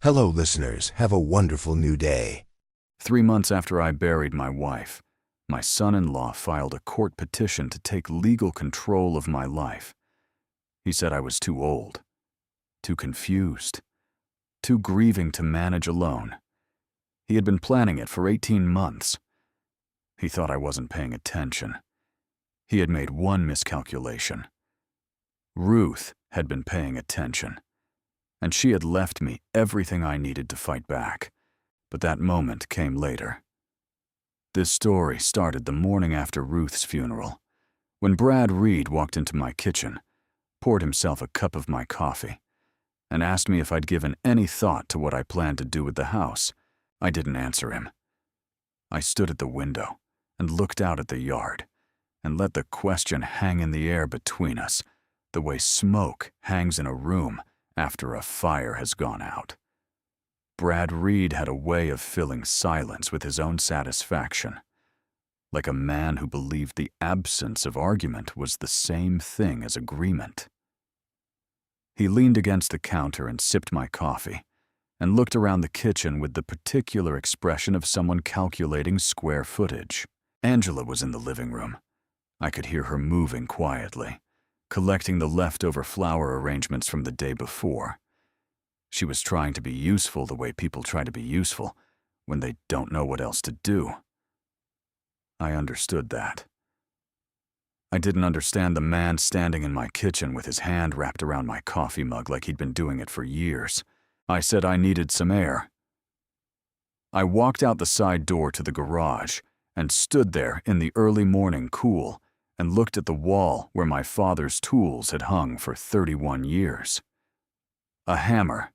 Hello, listeners. Have a wonderful new day. 3 months after I buried my wife, my son-in-law filed a court petition to take legal control of my life. He said I was too old, too confused, too grieving to manage alone. He had been planning it for 18 months. He thought I wasn't paying attention. He had made one miscalculation. Ruth had been paying attention, and she had left me everything I needed to fight back. But that moment came later. This story started the morning after Ruth's funeral, when Brad Reed walked into my kitchen, poured himself a cup of my coffee, and asked me if I'd given any thought to what I planned to do with the house. I didn't answer him. I stood at the window and looked out at the yard and let the question hang in the air between us, the way smoke hangs in a room after a fire has gone out. Brad Reed had a way of filling silence with his own satisfaction, like a man who believed the absence of argument was the same thing as agreement. He leaned against the counter and sipped my coffee, and looked around the kitchen with the particular expression of someone calculating square footage. Angela was in the living room. I could hear her moving quietly, collecting the leftover flower arrangements from the day before. She was trying to be useful the way people try to be useful when they don't know what else to do. I understood that. I didn't understand the man standing in my kitchen with his hand wrapped around my coffee mug like he'd been doing it for years. I said I needed some air. I walked out the side door to the garage and stood there in the early morning cool and looked at the wall where my father's tools had hung for 31 years. A hammer,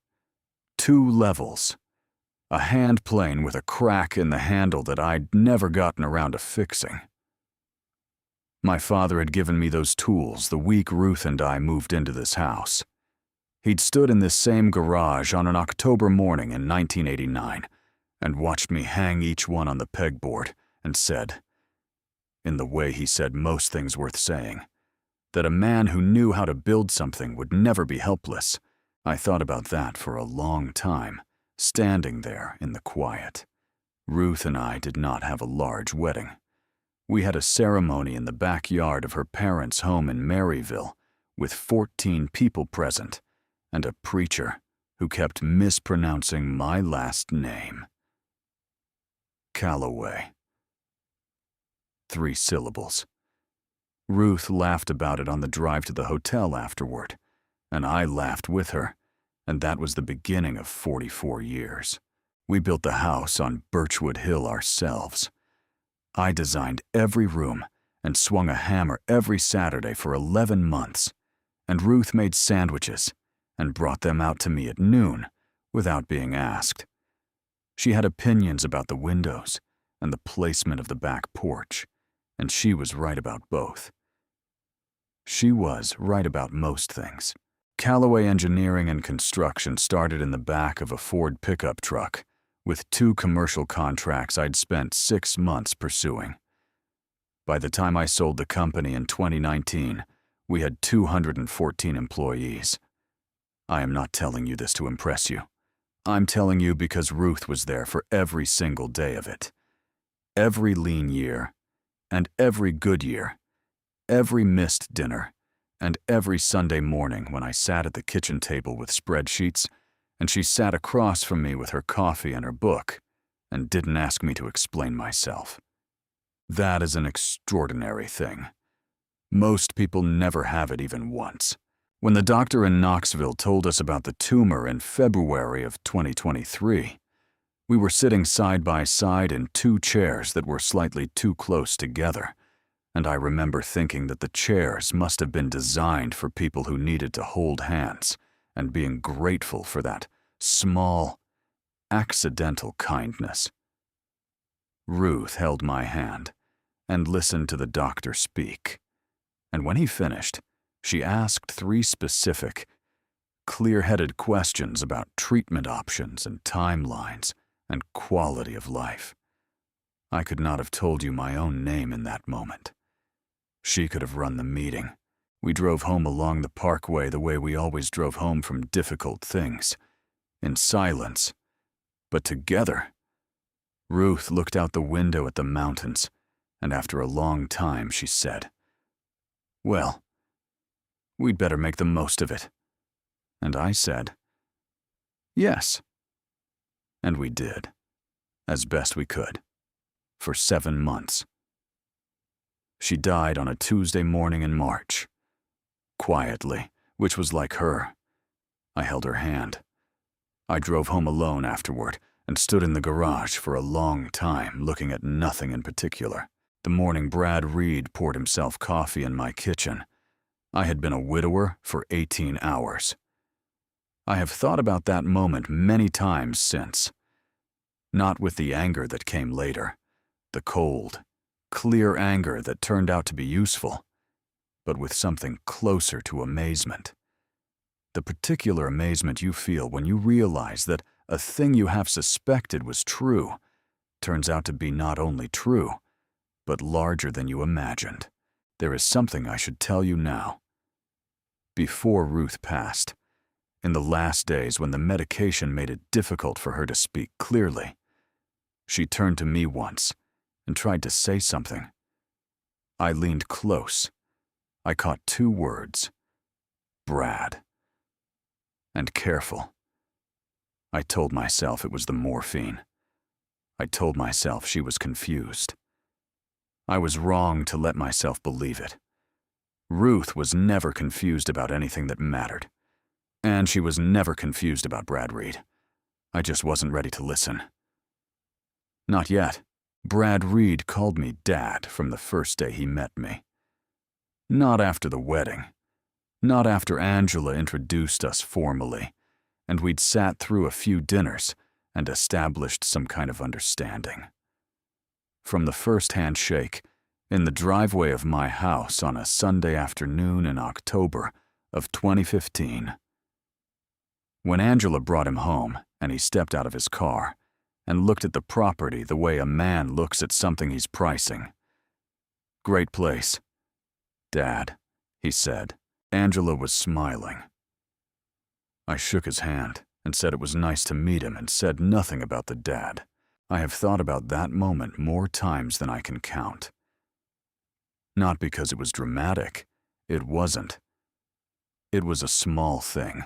2 levels, a hand plane with a crack in the handle that I'd never gotten around to fixing. My father had given me those tools the week Ruth and I moved into this house. He'd stood in this same garage on an October morning in 1989 and watched me hang each one on the pegboard and said, in the way he said most things worth saying, that a man who knew how to build something would never be helpless. I thought about that for a long time, standing there in the quiet. Ruth and I did not have a large wedding. We had a ceremony in the backyard of her parents' home in Maryville, with 14 people present, and a preacher who kept mispronouncing my last name. Calloway. 3 syllables. Ruth laughed about it on the drive to the hotel afterward, and I laughed with her, and that was the beginning of 44 years. We built the house on Birchwood Hill ourselves. I designed every room and swung a hammer every Saturday for 11 months, and Ruth made sandwiches and brought them out to me at noon without being asked. She had opinions about the windows and the placement of the back porch, and she was right about both. She was right about most things. Calloway Engineering and Construction started in the back of a Ford pickup truck with 2 commercial contracts I'd spent 6 months pursuing. By the time I sold the company in 2019, we had 214 employees. I am not telling you this to impress you. I'm telling you because Ruth was there for every single day of it. Every lean year, and every good year, every missed dinner, and every Sunday morning when I sat at the kitchen table with spreadsheets, and she sat across from me with her coffee and her book, and didn't ask me to explain myself. That is an extraordinary thing. Most people never have it even once. When the doctor in Knoxville told us about the tumor in February of 2023, we were sitting side by side in 2 chairs that were slightly too close together, and I remember thinking that the chairs must have been designed for people who needed to hold hands, and being grateful for that small, accidental kindness. Ruth held my hand and listened to the doctor speak, and when he finished, she asked 3 specific, clear-headed questions about treatment options and timelines and quality of life. I could not have told you my own name in that moment. She could have run the meeting. We drove home along the parkway the way we always drove home from difficult things, in silence, but together. Ruth looked out the window at the mountains, and after a long time she said, "Well, we'd better make the most of it." And I said, "Yes." And we did, as best we could, for 7 months. She died on a Tuesday morning in March. Quietly, which was like her. I held her hand. I drove home alone afterward and stood in the garage for a long time looking at nothing in particular. The morning Brad Reed poured himself coffee in my kitchen. I had been a widower for 18 hours. I have thought about that moment many times since. Not with the anger that came later, the cold, clear anger that turned out to be useful, but with something closer to amazement. The particular amazement you feel when you realize that a thing you have suspected was true turns out to be not only true, but larger than you imagined. There is something I should tell you now. Before Ruth passed, in the last days when the medication made it difficult for her to speak clearly, she turned to me once and tried to say something. I leaned close. I caught 2 words: Brad. And careful. I told myself it was the morphine. I told myself she was confused. I was wrong to let myself believe it. Ruth was never confused about anything that mattered. And she was never confused about Brad Reed. I just wasn't ready to listen. Not yet. Brad Reed called me Dad from the first day he met me. Not after the wedding. Not after Angela introduced us formally, and we'd sat through a few dinners and established some kind of understanding. From the first handshake, in the driveway of my house on a Sunday afternoon in October of 2015. When Angela brought him home and he stepped out of his car and looked at the property the way a man looks at something he's pricing. "Great place, Dad," he said. Angela was smiling. I shook his hand and said it was nice to meet him and said nothing about the dad. I have thought about that moment more times than I can count. Not because it was dramatic. It wasn't. It was a small thing.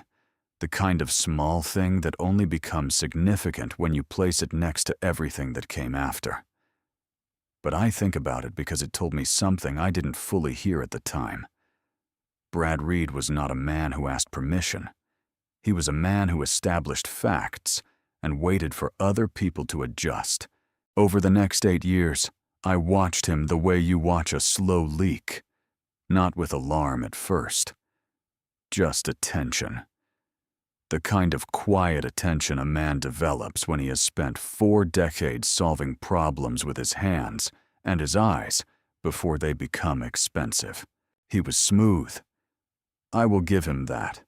The kind of small thing that only becomes significant when you place it next to everything that came after. But I think about it because it told me something I didn't fully hear at the time. Brad Reed was not a man who asked permission. He was a man who established facts and waited for other people to adjust. Over the next 8 years, I watched him the way you watch a slow leak, not with alarm at first, just attention. The kind of quiet attention a man develops when he has spent 4 decades solving problems with his hands and his eyes before they become expensive. He was smooth. I will give him that.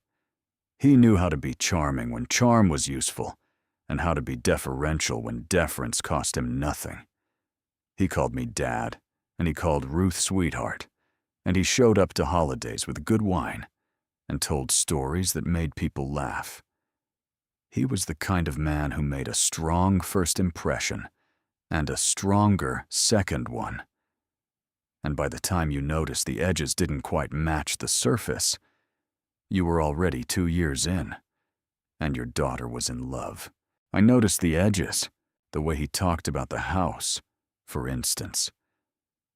He knew how to be charming when charm was useful, and how to be deferential when deference cost him nothing. He called me Dad, and he called Ruth sweetheart, and he showed up to holidays with good wine and told stories that made people laugh. He was the kind of man who made a strong first impression and a stronger second one. And by the time you noticed the edges didn't quite match the surface, you were already 2 years in, and your daughter was in love. I noticed the edges, the way he talked about the house, for instance.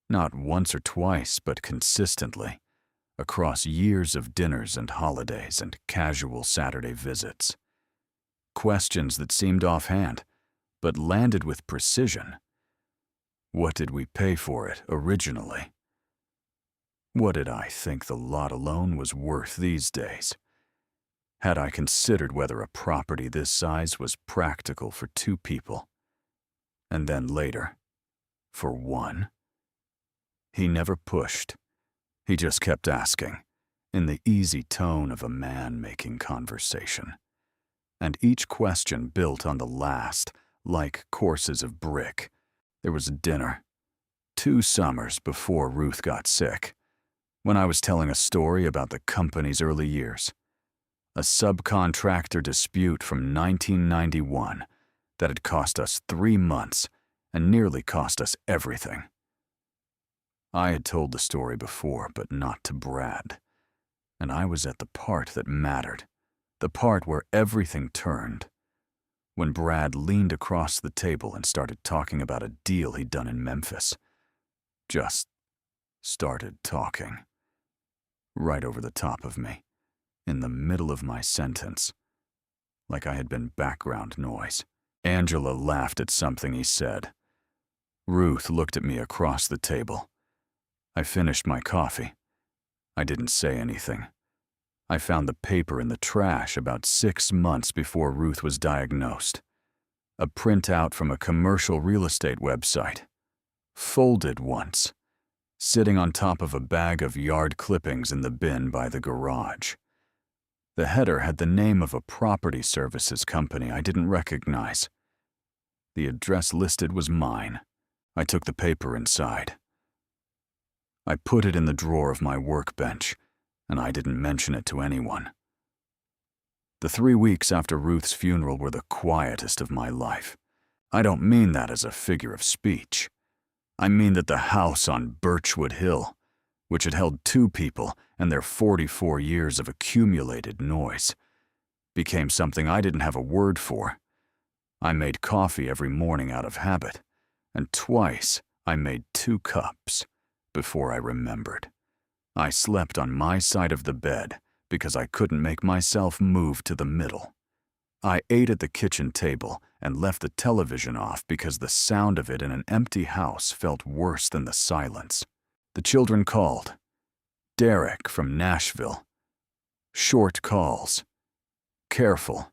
Not once or twice, but consistently, across years of dinners and holidays and casual Saturday visits. Questions that seemed offhand, but landed with precision. What did we pay for it originally? What did I think the lot alone was worth these days? Had I considered whether a property this size was practical for 2 people? And then later, for 1? He never pushed. He just kept asking, in the easy tone of a man making conversation. And each question built on the last, like courses of brick. There was a dinner, 2 summers before Ruth got sick, when I was telling a story about the company's early years. A subcontractor dispute from 1991 that had cost us 3 months and nearly cost us everything. I had told the story before, but not to Brad. And I was at the part that mattered, the part where everything turned, when Brad leaned across the table and started talking about a deal he'd done in Memphis. Just started talking. Right over the top of me, in the middle of my sentence, like I had been background noise. Angela laughed at something he said. Ruth looked at me across the table. I finished my coffee. I didn't say anything. I found the paper in the trash about 6 months before Ruth was diagnosed. A printout from a commercial real estate website. Folded once, sitting on top of a bag of yard clippings in the bin by the garage. The header had the name of a property services company I didn't recognize. The address listed was mine. I took the paper inside. I put it in the drawer of my workbench, and I didn't mention it to anyone. The 3 weeks after Ruth's funeral were the quietest of my life. I don't mean that as a figure of speech. I mean that the house on Birchwood Hill, which had held 2 people and their 44 years of accumulated noise, became something I didn't have a word for. I made coffee every morning out of habit, and twice I made 2 cups before I remembered. I slept on my side of the bed because I couldn't make myself move to the middle. I ate at the kitchen table and left the television off because the sound of it in an empty house felt worse than the silence. The children called. Derek from Nashville. Short calls. Careful.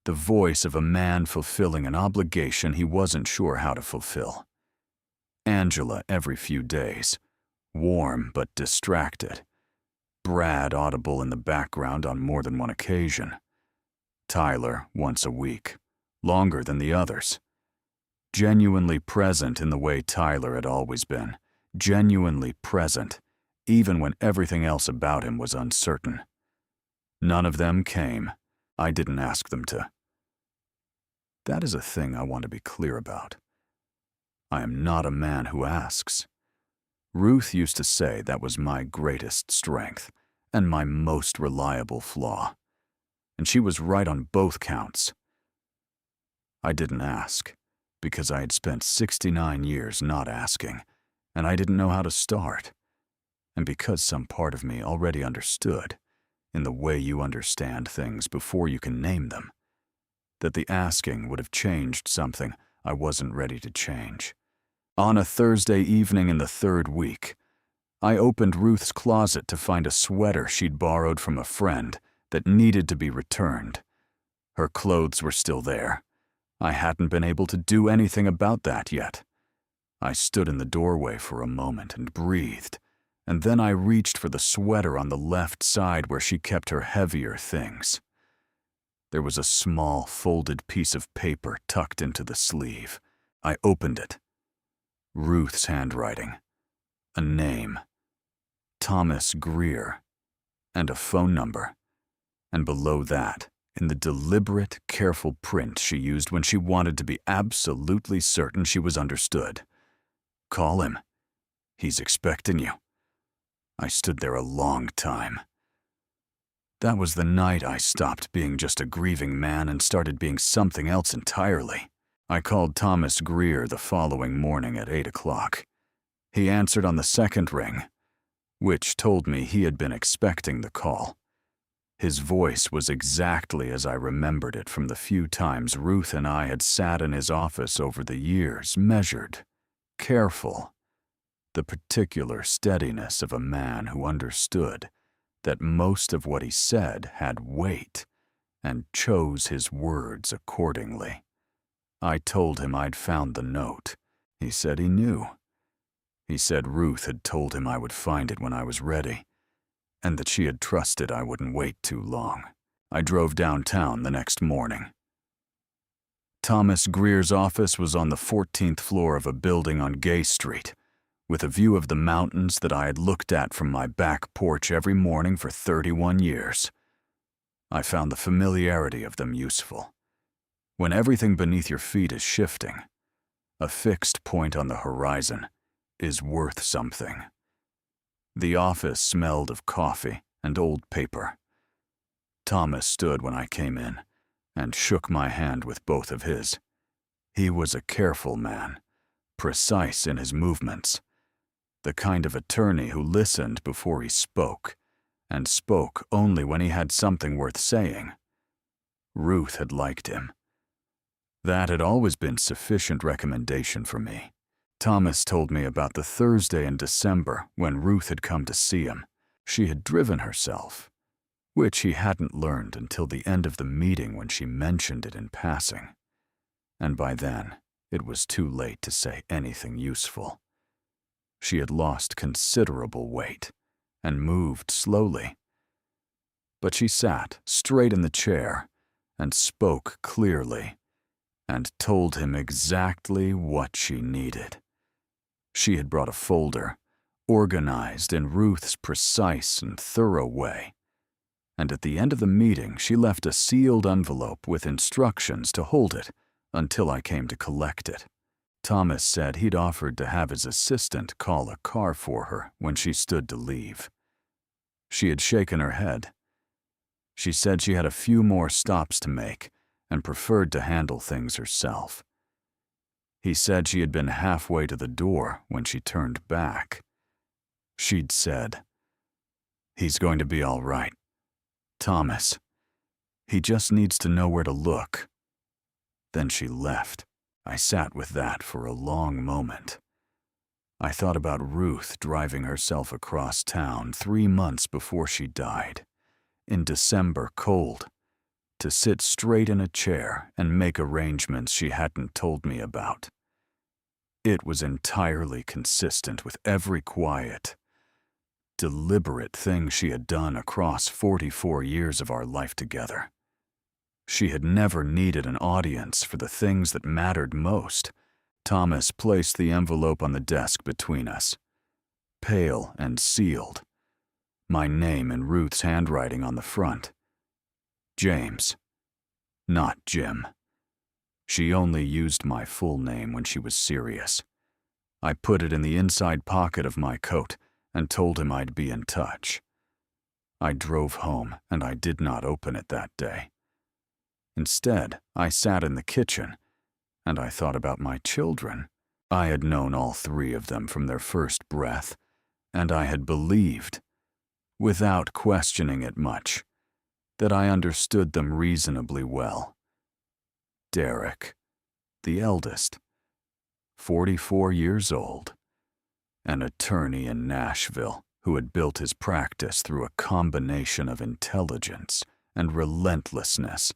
The voice of a man fulfilling an obligation he wasn't sure how to fulfill. Angela every few days, warm but distracted. Brad audible in the background on more than one occasion. Tyler once a week, longer than the others. Genuinely present in the way Tyler had always been. Genuinely present, even when everything else about him was uncertain. None of them came. I didn't ask them to. That is a thing I want to be clear about. I am not a man who asks. Ruth used to say that was my greatest strength and my most reliable flaw. And she was right on both counts. I didn't ask because I had spent 69 years not asking, and I didn't know how to start. And because some part of me already understood, in the way you understand things before you can name them, that the asking would have changed something I wasn't ready to change. On a Thursday evening in the 3rd week, I opened Ruth's closet to find a sweater she'd borrowed from a friend that needed to be returned. Her clothes were still there. I hadn't been able to do anything about that yet. I stood in the doorway for a moment and breathed, and then I reached for the sweater on the left side where she kept her heavier things. There was a small, folded piece of paper tucked into the sleeve. I opened it. Ruth's handwriting. A name. Thomas Greer. And a phone number. And below that, in the deliberate, careful print she used when she wanted to be absolutely certain she was understood. Call him. He's expecting you. I stood there a long time. That was the night I stopped being just a grieving man and started being something else entirely. I called Thomas Greer the following morning at 8 o'clock. He answered on the 2nd ring, which told me he had been expecting the call. His voice was exactly as I remembered it from the few times Ruth and I had sat in his office over the years, measured, careful, the particular steadiness of a man who understood that most of what he said had weight and chose his words accordingly. I told him I'd found the note. He said he knew. He said Ruth had told him I would find it when I was ready, and that she had trusted I wouldn't wait too long. I drove downtown the next morning. Thomas Greer's office was on the 14th floor of a building on Gay Street, with a view of the mountains that I had looked at from my back porch every morning for 31 years. I found the familiarity of them useful. When everything beneath your feet is shifting, a fixed point on the horizon is worth something. The office smelled of coffee and old paper. Thomas stood when I came in and shook my hand with both of his. He was a careful man, precise in his movements, the kind of attorney who listened before he spoke, and spoke only when he had something worth saying. Ruth had liked him. That had always been sufficient recommendation for me. Thomas told me about the Thursday in December when Ruth had come to see him. She had driven herself, which he hadn't learned until the end of the meeting when she mentioned it in passing. And by then, it was too late to say anything useful. She had lost considerable weight and moved slowly. But she sat straight in the chair and spoke clearly and told him exactly what she needed. She had brought a folder, organized in Ruth's precise and thorough way, and at the end of the meeting she left a sealed envelope with instructions to hold it until I came to collect it. Thomas said he'd offered to have his assistant call a car for her when she stood to leave. She had shaken her head. She said she had a few more stops to make and preferred to handle things herself. He said she had been halfway to the door when she turned back. She'd said, "He's going to be all right. Thomas. He just needs to know where to look." Then she left. I sat with that for a long moment. I thought about Ruth driving herself across town 3 months before she died, in December cold, to sit straight in a chair and make arrangements she hadn't told me about. It was entirely consistent with every quiet, deliberate thing she had done across 44 years of our life together. She had never needed an audience for the things that mattered most. Thomas placed the envelope on the desk between us, pale and sealed, my name in Ruth's handwriting on the front. James, not Jim. She only used my full name when she was serious. I put it in the inside pocket of my coat and told him I'd be in touch. I drove home and I did not open it that day. Instead, I sat in the kitchen, and I thought about my children. I had known all 3 of them from their first breath, and I had believed, without questioning it much, that I understood them reasonably well. Derek, the eldest, 44 years old, an attorney in Nashville who had built his practice through a combination of intelligence and relentlessness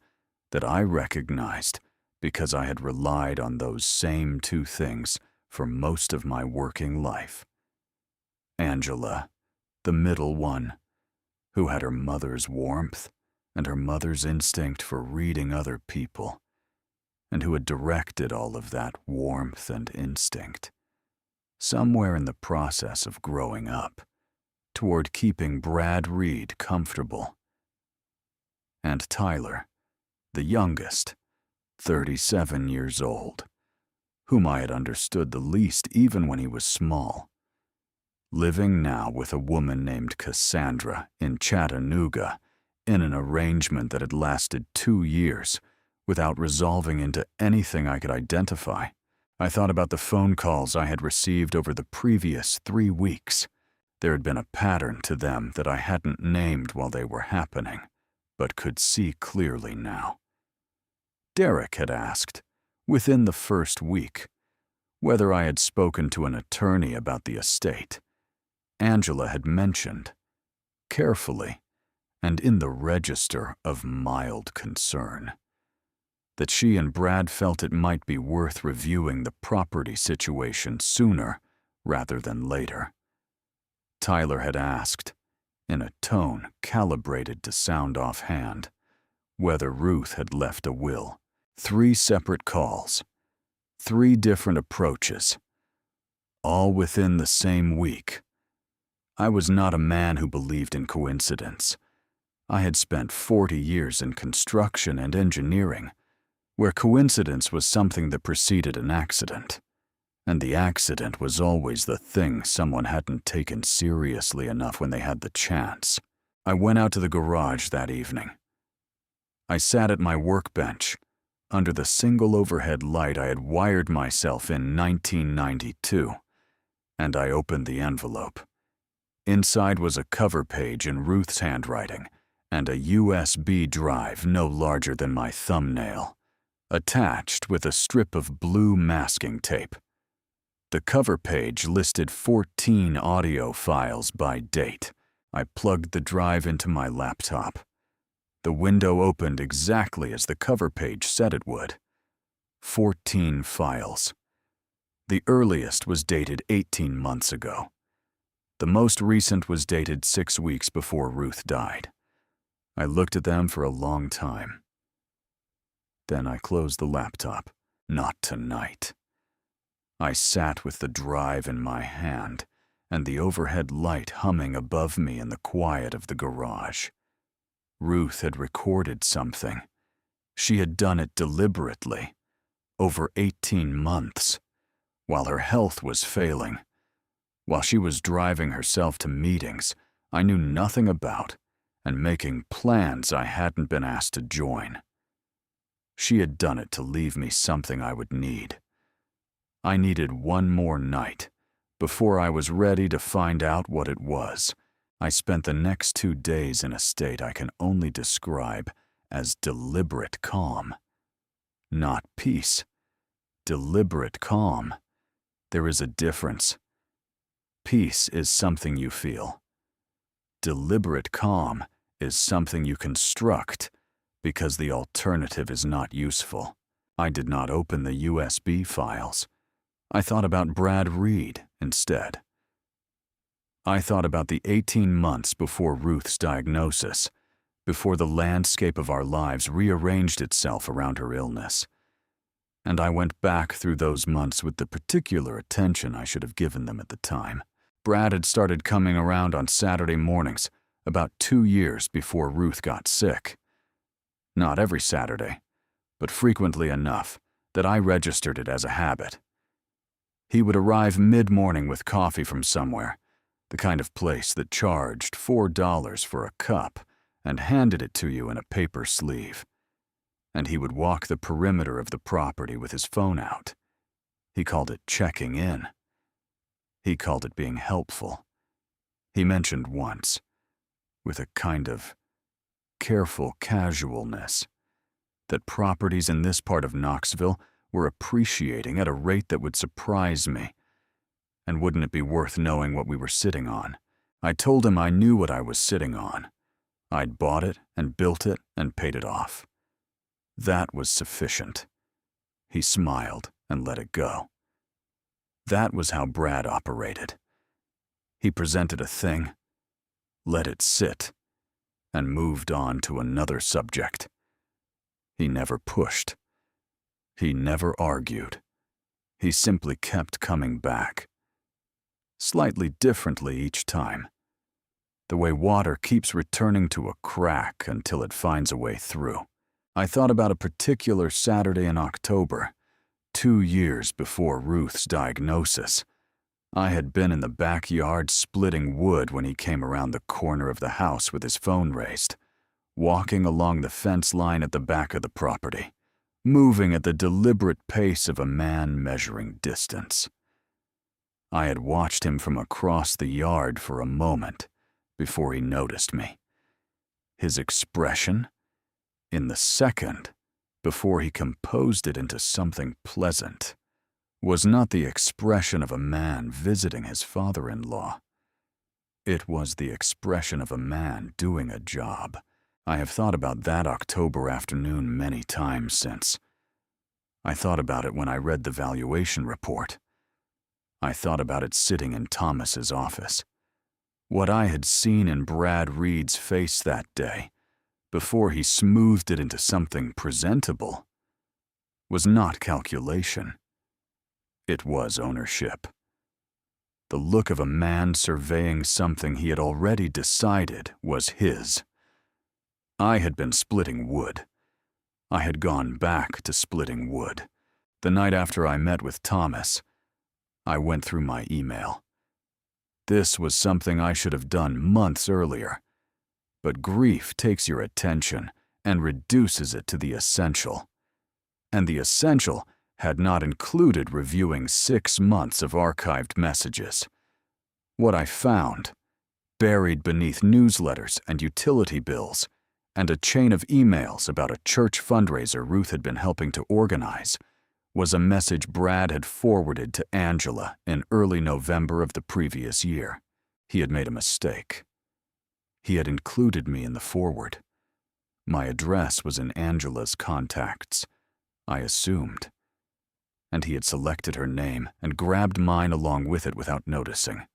that I recognized because I had relied on those same 2 things for most of my working life. Angela, the middle one, who had her mother's warmth and her mother's instinct for reading other people, and who had directed all of that warmth and instinct, somewhere in the process of growing up, toward keeping Brad Reed comfortable. And Tyler, the youngest, 37 years old, whom I had understood the least even when he was small, living now with a woman named Cassandra in Chattanooga in an arrangement that had lasted 2 years without resolving into anything I could identify. I thought about the phone calls I had received over the previous 3 weeks. There had been a pattern to them that I hadn't named while they were happening, but could see clearly now. Derek had asked, within the first week, whether I had spoken to an attorney about the estate. Angela had mentioned, carefully, and in the register of mild concern, that she and Brad felt it might be worth reviewing the property situation sooner rather than later. Tyler had asked, in a tone calibrated to sound offhand, whether Ruth had left a will. 3 separate calls, 3 different approaches, all within the same week. I was not a man who believed in coincidence. I had spent 40 years in construction and engineering, where coincidence was something that preceded an accident. And the accident was always the thing someone hadn't taken seriously enough when they had the chance. I went out to the garage that evening. I sat at my workbench, under the single overhead light I had wired myself in 1992, and I opened the envelope. Inside was a cover page in Ruth's handwriting and a USB drive no larger than my thumbnail, attached with a strip of blue masking tape. The cover page listed 14 audio files by date. I plugged the drive into my laptop. The window opened exactly as the cover page said it would. 14 files. The earliest was dated 18 months ago. The most recent was dated 6 weeks before Ruth died. I looked at them for a long time. Then I closed the laptop. Not tonight. I sat with the drive in my hand and the overhead light humming above me in the quiet of the garage. Ruth had recorded something. She had done it deliberately, over 18 months, while her health was failing, while she was driving herself to meetings I knew nothing about and making plans I hadn't been asked to join. She had done it to leave me something I would need. I needed one more night before I was ready to find out what it was. I spent the next 2 days in a state I can only describe as deliberate calm. Not peace. Deliberate calm. There is a difference. Peace is something you feel. Deliberate calm is something you construct because the alternative is not useful. I did not open the USB files. I thought about Brad Reed instead. I thought about the 18 months before Ruth's diagnosis, before the landscape of our lives rearranged itself around her illness. And I went back through those months with the particular attention I should have given them at the time. Brad had started coming around on Saturday mornings about 2 years before Ruth got sick. Not every Saturday, but frequently enough that I registered it as a habit. He would arrive mid-morning with coffee from somewhere, the kind of place that charged $4 for a cup and handed it to you in a paper sleeve. And he would walk the perimeter of the property with his phone out. He called it checking in. He called it being helpful. He mentioned once, with a kind of careful casualness, that properties in this part of Knoxville were appreciating at a rate that would surprise me. And wouldn't it be worth knowing what we were sitting on? I told him I knew what I was sitting on. I'd bought it and built it and paid it off. That was sufficient. He smiled and let it go. That was how Brad operated. He presented a thing, let it sit, and moved on to another subject. He never pushed. He never argued. He simply kept coming back. Slightly differently each time. The way water keeps returning to a crack until it finds a way through. I thought about a particular Saturday in October, 2 years before Ruth's diagnosis. I had been in the backyard splitting wood when he came around the corner of the house with his phone raised, walking along the fence line at the back of the property, moving at the deliberate pace of a man measuring distance. I had watched him from across the yard for a moment before he noticed me. His expression, in the second before he composed it into something pleasant, was not the expression of a man visiting his father-in-law. It was the expression of a man doing a job. I have thought about that October afternoon many times since. I thought about it when I read the valuation report. I thought about it sitting in Thomas's office. What I had seen in Brad Reed's face that day, before he smoothed it into something presentable, was not calculation. It was ownership. The look of a man surveying something he had already decided was his. I had been splitting wood. I had gone back to splitting wood. The night after I met with Thomas, I went through my email. This was something I should have done months earlier. But grief takes your attention and reduces it to the essential. And the essential had not included reviewing 6 months of archived messages. What I found, buried beneath newsletters and utility bills, and a chain of emails about a church fundraiser Ruth had been helping to organize, was a message Brad had forwarded to Angela in early November of the previous year. He had made a mistake. He had included me in the forward. My address was in Angela's contacts, I assumed, and he had selected her name and grabbed mine along with it without noticing.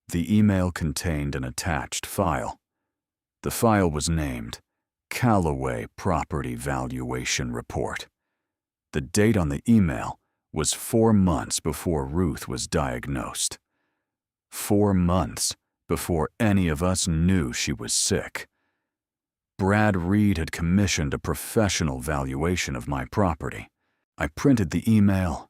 The email contained an attached file. The file was named Callaway Property Valuation Report. The date on the email was 4 months before Ruth was diagnosed. 4 months before any of us knew she was sick. Brad Reed had commissioned a professional valuation of my property. I printed the email.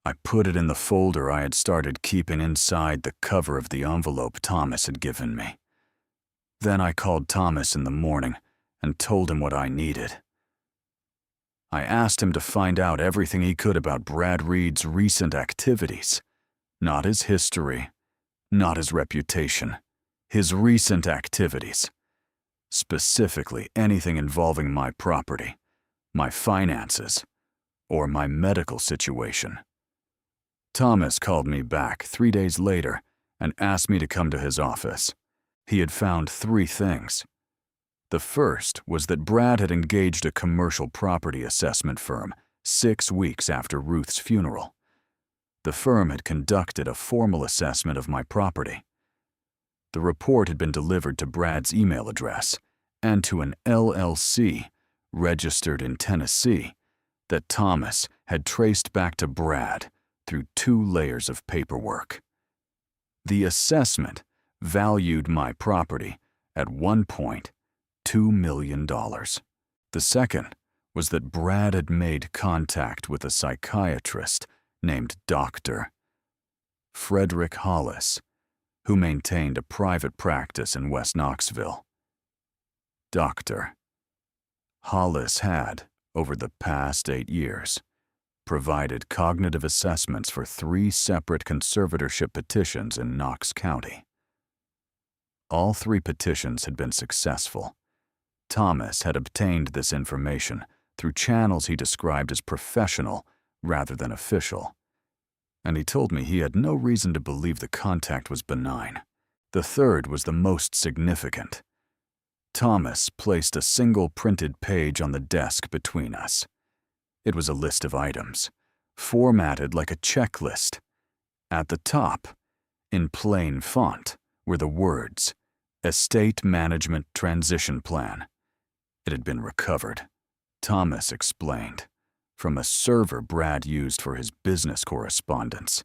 I put it in the folder I had started keeping inside the cover of the envelope Thomas had given me. Then I called Thomas in the morning and told him what I needed. I asked him to find out everything he could about Brad Reed's recent activities, not his history, not his reputation, his recent activities. Specifically anything involving my property, my finances, or my medical situation. Thomas called me back 3 days later and asked me to come to his office. He had found 3 things. The first was that Brad had engaged a commercial property assessment firm 6 weeks after Ruth's funeral. The firm had conducted a formal assessment of my property. The report had been delivered to Brad's email address and to an LLC registered in Tennessee that Thomas had traced back to Brad through 2 layers of paperwork. The assessment valued my property at $1.2 million. The second was that Brad had made contact with a psychiatrist named Dr. Frederick Hollis, who maintained a private practice in West Knoxville. Dr. Hollis had, over the past 8 years, provided cognitive assessments for 3 separate conservatorship petitions in Knox County. All 3 petitions had been successful. Thomas had obtained this information through channels he described as professional rather than official, and he told me he had no reason to believe the contact was benign. The third was the most significant. Thomas placed a single printed page on the desk between us. It was a list of items, formatted like a checklist. At the top, in plain font, were the words, Estate Management Transition Plan. It had been recovered, Thomas explained, from a server Brad used for his business correspondence.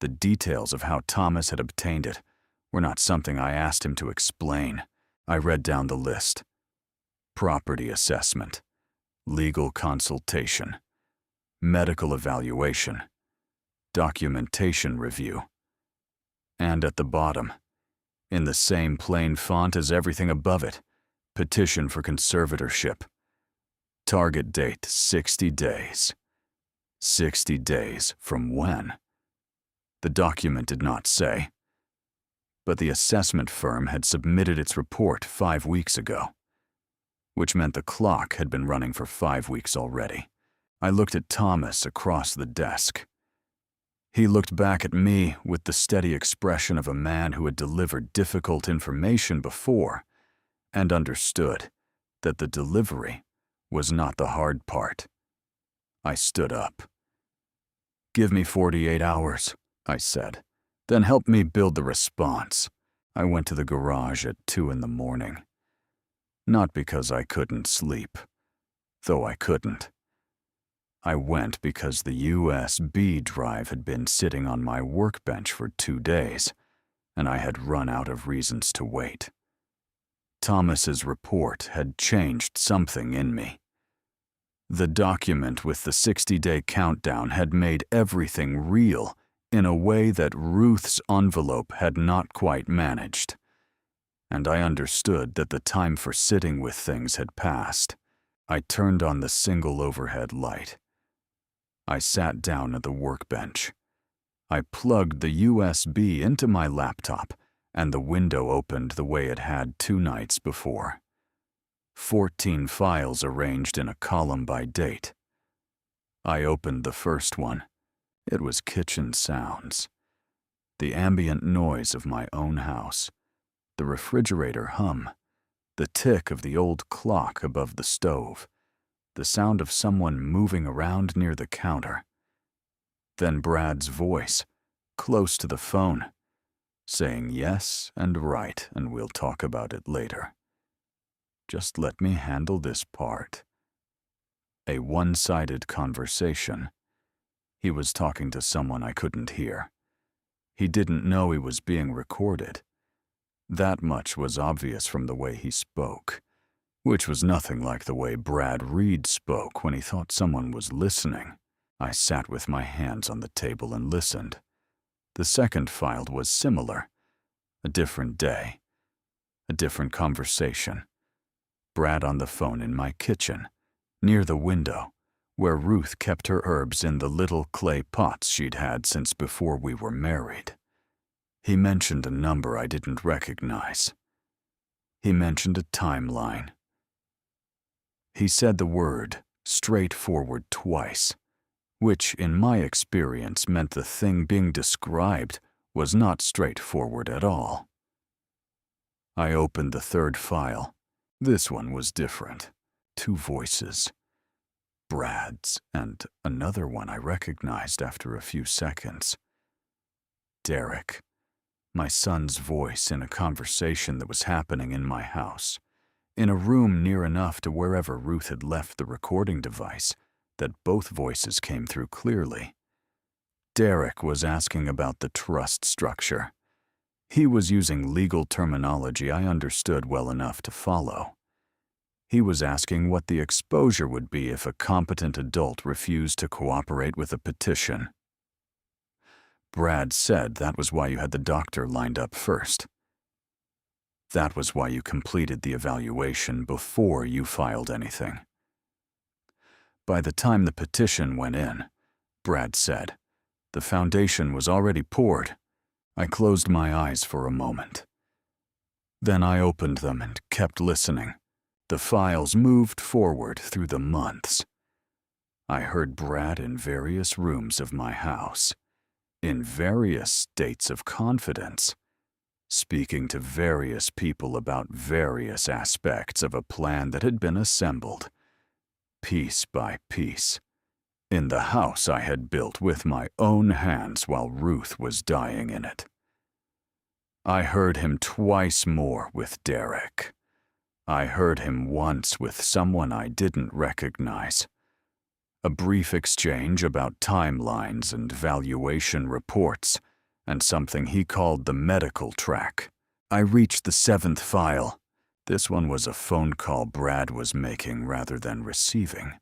The details of how Thomas had obtained it were not something I asked him to explain. I read down the list. Property assessment, legal consultation, medical evaluation, documentation review. And at the bottom, in the same plain font as everything above it, petition for conservatorship. Target date 60 days. 60 days from when? The document did not say, but the assessment firm had submitted its report 5 weeks ago, which meant the clock had been running for 5 weeks already. I looked at Thomas across the desk. He looked back at me with the steady expression of a man who had delivered difficult information before and understood that the delivery was not the hard part. I stood up. "Give me 48 hours, I said. Then help me build the response. I went to the garage at 2 in the morning. Not because I couldn't sleep, though I couldn't. I went because the USB drive had been sitting on my workbench for 2 days, and I had run out of reasons to wait. Thomas's report had changed something in me. The document with the 60-day countdown had made everything real in a way that Ruth's envelope had not quite managed. And I understood that the time for sitting with things had passed. I turned on the single overhead light. I sat down at the workbench. I plugged the USB into my laptop, and the window opened the way it had 2 nights before. 14 files arranged in a column by date. I opened the first one. It was kitchen sounds. The ambient noise of my own house. The refrigerator hum. The tick of the old clock above the stove. The sound of someone moving around near the counter. Then Brad's voice, close to the phone, saying yes and right, and we'll talk about it later. Just let me handle this part. A one-sided conversation. He was talking to someone I couldn't hear. He didn't know he was being recorded. That much was obvious from the way he spoke, which was nothing like the way Brad Reed spoke when he thought someone was listening. I sat with my hands on the table and listened. The second file was similar. A different day. A different conversation. Brad on the phone in my kitchen, near the window, where Ruth kept her herbs in the little clay pots she'd had since before we were married. He mentioned a number I didn't recognize. He mentioned a timeline. He said the word straightforward twice, which in my experience meant the thing being described was not straightforward at all. I opened the third file. This one was different. 2 voices. Brad's and another one I recognized after a few seconds. Derek, my son's voice in a conversation that was happening in my house, in a room near enough to wherever Ruth had left the recording device that both voices came through clearly. Derek was asking about the trust structure. He was using legal terminology I understood well enough to follow. He was asking what the exposure would be if a competent adult refused to cooperate with a petition. Brad said that was why you had the doctor lined up first. That was why you completed the evaluation before you filed anything. By the time the petition went in, Brad said, the foundation was already poured. I closed my eyes for a moment. Then I opened them and kept listening. The files moved forward through the months. I heard Brad in various rooms of my house, in various states of confidence, speaking to various people about various aspects of a plan that had been assembled, piece by piece, in the house I had built with my own hands while Ruth was dying in it. I heard him twice more with Derek. I heard him once with someone I didn't recognize. A brief exchange about timelines and valuation reports, and something he called the medical track. I reached the 7th file. This one was a phone call Brad was making rather than receiving.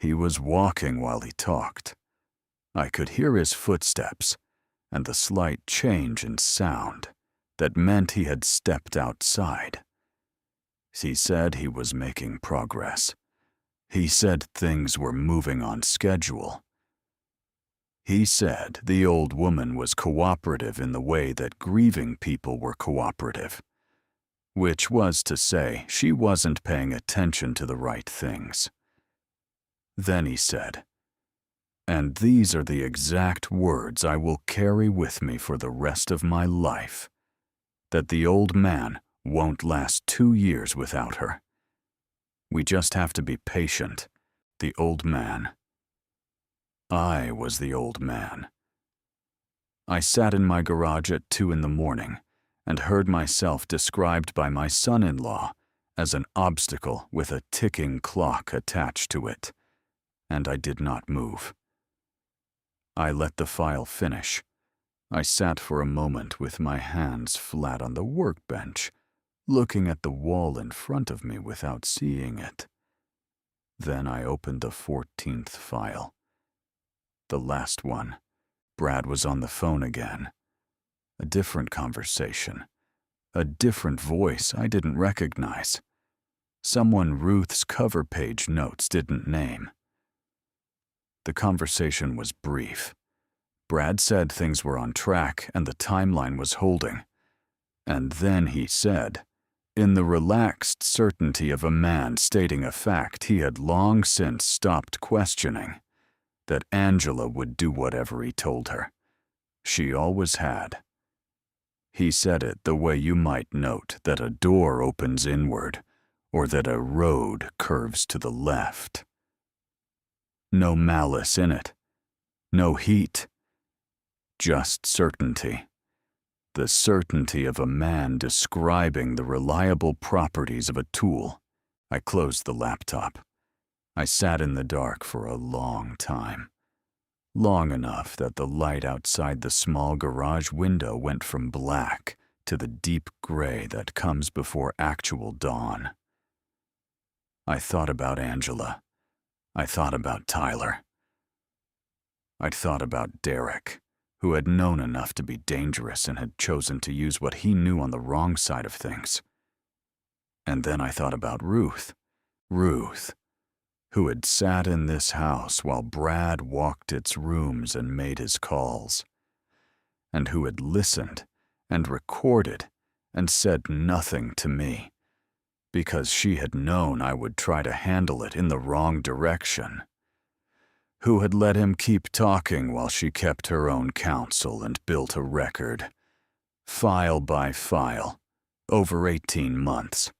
He was walking while he talked. I could hear his footsteps and the slight change in sound that meant he had stepped outside. He said he was making progress. He said things were moving on schedule. He said the old woman was cooperative in the way that grieving people were cooperative, which was to say she wasn't paying attention to the right things. Then he said, and these are the exact words I will carry with me for the rest of my life, that the old man won't last 2 years without her. We just have to be patient. The old man. I was the old man. I sat in my garage at 2 a.m. and heard myself described by my son-in-law as an obstacle with a ticking clock attached to it, and I did not move. I let the file finish. I sat for a moment with my hands flat on the workbench, looking at the wall in front of me without seeing it. Then I opened the 14th file. The last one. Brad was on the phone again. A different conversation. A different voice I didn't recognize. Someone Ruth's cover page notes didn't name. The conversation was brief. Brad said things were on track and the timeline was holding. And then he said, in the relaxed certainty of a man stating a fact he had long since stopped questioning, that Angela would do whatever he told her. She always had. He said it the way you might note that a door opens inward, or that a road curves to the left. No malice in it. No heat. Just certainty. The certainty of a man describing the reliable properties of a tool. I closed the laptop. I sat in the dark for a long time. Long enough that the light outside the small garage window went from black to the deep gray that comes before actual dawn. I thought about Angela. I thought about Tyler. I'd thought about Derek, who had known enough to be dangerous and had chosen to use what he knew on the wrong side of things. And then I thought about Ruth. Ruth, who had sat in this house while Brad walked its rooms and made his calls, and who had listened and recorded and said nothing to me, because she had known I would try to handle it in the wrong direction, who had let him keep talking while she kept her own counsel and built a record, file by file, over 18 months.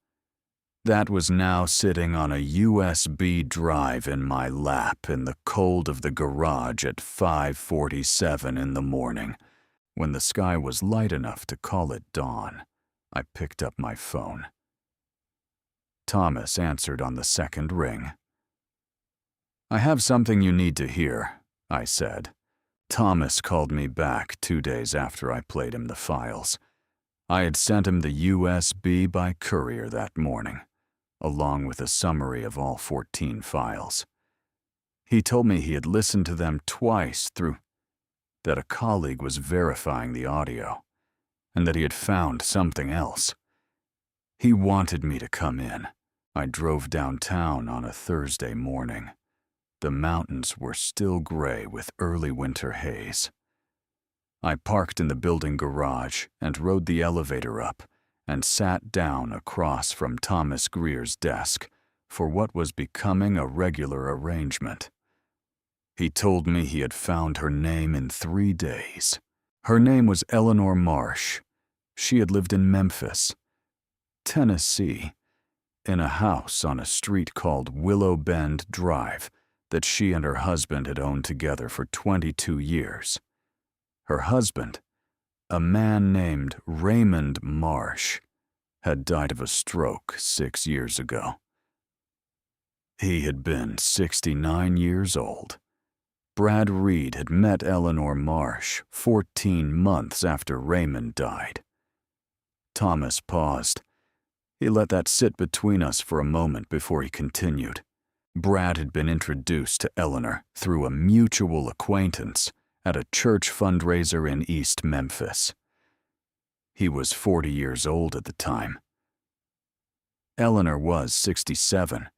That was now sitting on a USB drive in my lap in the cold of the garage at 5:47 in the morning. When the sky was light enough to call it dawn, I picked up my phone. Thomas answered on the second ring. "I have something you need to hear," I said. Thomas called me back 2 days after I played him the files. I had sent him the USB by courier that morning, along with a summary of all 14 files. He told me he had listened to them twice through, that a colleague was verifying the audio, and that he had found something else. He wanted me to come in. I drove downtown on a Thursday morning. The mountains were still gray with early winter haze. I parked in the building garage and rode the elevator up and sat down across from Thomas Greer's desk for what was becoming a regular arrangement. He told me he had found her name in 3 days. Her name was Eleanor Marsh. She had lived in Memphis, Tennessee, in a house on a street called Willow Bend Drive that she and her husband had owned together for 22 years. Her husband, a man named Raymond Marsh, had died of a stroke 6 years ago. He had been 69 years old. Brad Reed had met Eleanor Marsh 14 months after Raymond died. Thomas paused. He let that sit between us for a moment before he continued. Brad had been introduced to Eleanor through a mutual acquaintance at a church fundraiser in East Memphis. He was 40 years old at the time. Eleanor was 67.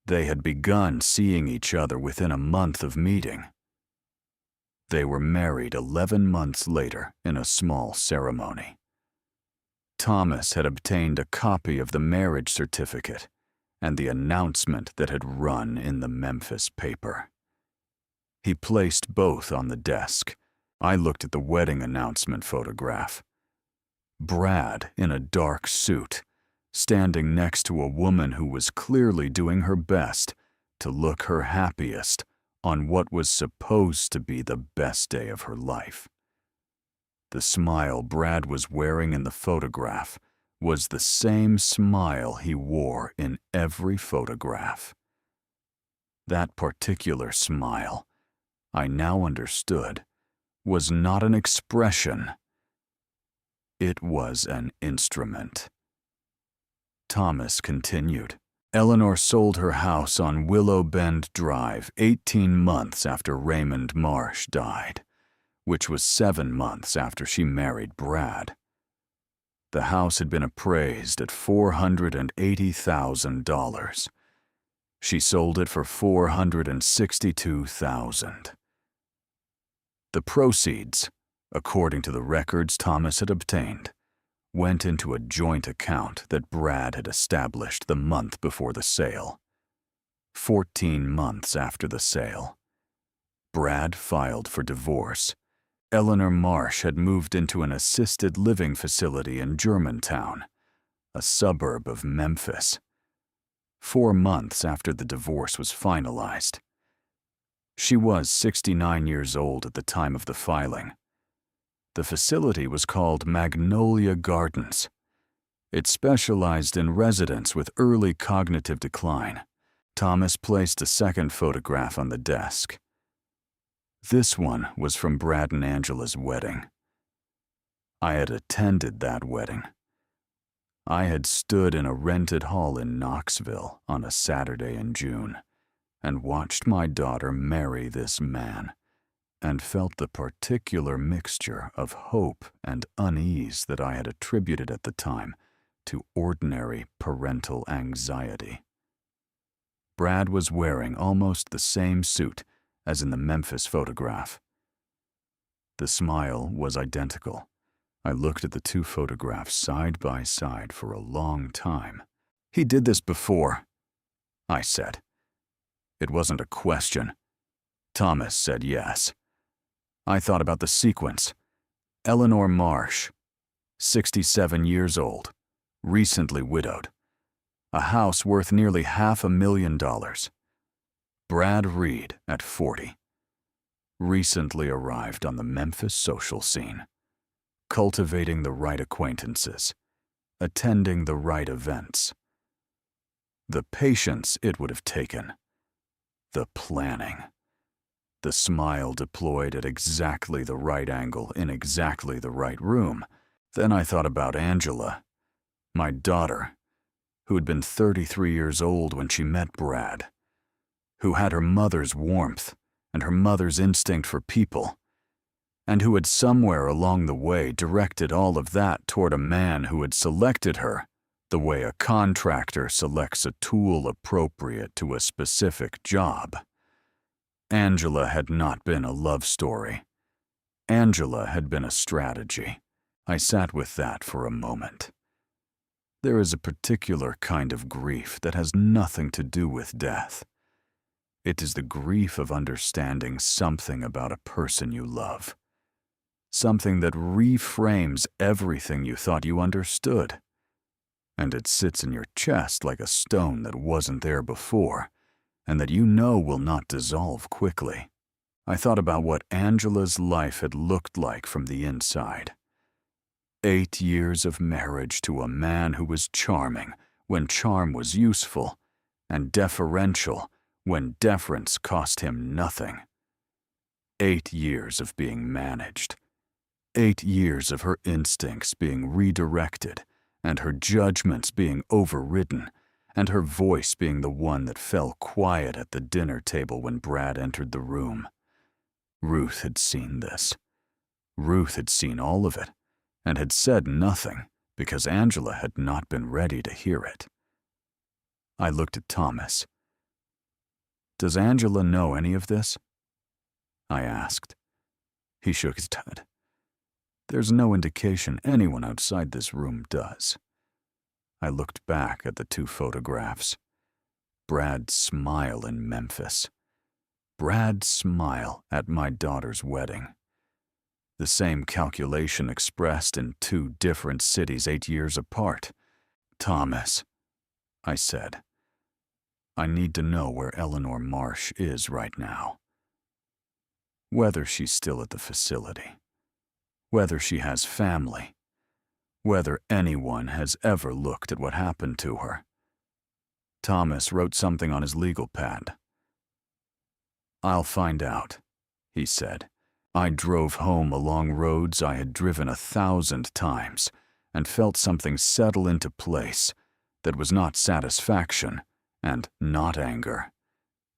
They had begun seeing each other within a month of meeting. They were married 11 months later in a small ceremony. Thomas had obtained a copy of the marriage certificate and the announcement that had run in the Memphis paper. He placed both on the desk. I looked at the wedding announcement photograph. Brad in a dark suit, standing next to a woman who was clearly doing her best to look her happiest on what was supposed to be the best day of her life. The smile Brad was wearing in the photograph was the same smile he wore in every photograph. That particular smile, I now understood, was not an expression. It was an instrument. Thomas continued. Eleanor sold her house on Willow Bend Drive 18 months after Raymond Marsh died, which was 7 months after she married Brad. The house had been appraised at $480,000. She sold it for $462,000. The proceeds, according to the records Thomas had obtained, went into a joint account that Brad had established the month before the sale. 14 months after the sale, Brad filed for divorce. Eleanor Marsh had moved into an assisted living facility in Germantown, a suburb of Memphis. 4 months after the divorce was finalized. She was 69 years old at the time of the filing. The facility was called Magnolia Gardens. It specialized in residents with early cognitive decline. Thomas placed a second photograph on the desk. This one was from Brad and Angela's wedding. I had attended that wedding. I had stood in a rented hall in Knoxville on a Saturday in June and watched my daughter marry this man, and felt the particular mixture of hope and unease that I had attributed at the time to ordinary parental anxiety. Brad was wearing almost the same suit as in the Memphis photograph. The smile was identical. I looked at the two photographs side by side for a long time. "He did this before," I said. It wasn't a question. Thomas said yes. I thought about the sequence. Eleanor Marsh, 67 years old, recently widowed. A house worth nearly $500,000. Brad Reed at 40. Recently arrived on the Memphis social scene. Cultivating the right acquaintances. Attending the right events. The patience it would have taken. The planning. The smile deployed at exactly the right angle in exactly the right room. Then I thought about Angela, my daughter, who had been 33 years old when she met Brad, who had her mother's warmth and her mother's instinct for people, and who had somewhere along the way directed all of that toward a man who had selected her the way a contractor selects a tool appropriate to a specific job. Angela had not been a love story. Angela had been a strategy. I sat with that for a moment. There is a particular kind of grief that has nothing to do with death. It is the grief of understanding something about a person you love. Something that reframes everything you thought you understood. And it sits in your chest like a stone that wasn't there before, and that you know will not dissolve quickly. I thought about what Angela's life had looked like from the inside. 8 years of marriage to a man who was charming when charm was useful, and deferential when deference cost him nothing. 8 years of being managed. 8 years of her instincts being redirected, and her judgments being overridden, and her voice being the one that fell quiet at the dinner table when Brad entered the room. Ruth had seen this. Ruth had seen all of it, and had said nothing because Angela had not been ready to hear it. I looked at Thomas. "Does Angela know any of this?" I asked. He shook his head. "There's no indication anyone outside this room does." I looked back at the two photographs. Brad's smile in Memphis. Brad's smile at my daughter's wedding. The same calculation expressed in 2 different cities 8 years apart. "Thomas," I said, "I need to know where Eleanor Marsh is right now. Whether she's still at the facility. Whether she has family. Whether anyone has ever looked at what happened to her." Thomas wrote something on his legal pad. "I'll find out," he said. I drove home along roads I had driven 1,000 times and felt something settle into place, that was not satisfaction and not anger.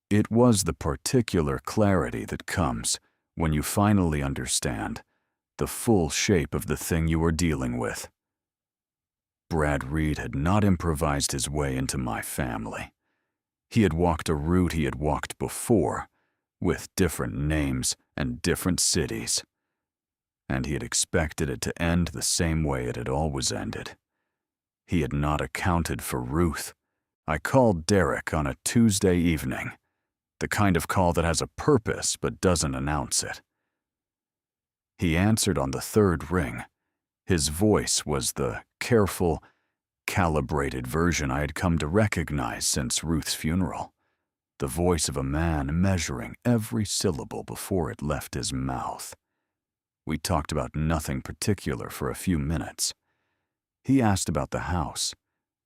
It was the particular clarity that comes when you finally understand the full shape of the thing you are dealing with. Brad Reed had not improvised his way into my family. He had walked a route he had walked before, with different names and different cities, and he had expected it to end the same way it had always ended. He had not accounted for Ruth. I called Derek on a Tuesday evening, the kind of call that has a purpose but doesn't announce it. He answered on the third ring. His voice was the careful, calibrated version I had come to recognize since Ruth's funeral, the voice of a man measuring every syllable before it left his mouth. We talked about nothing particular for a few minutes. He asked about the house.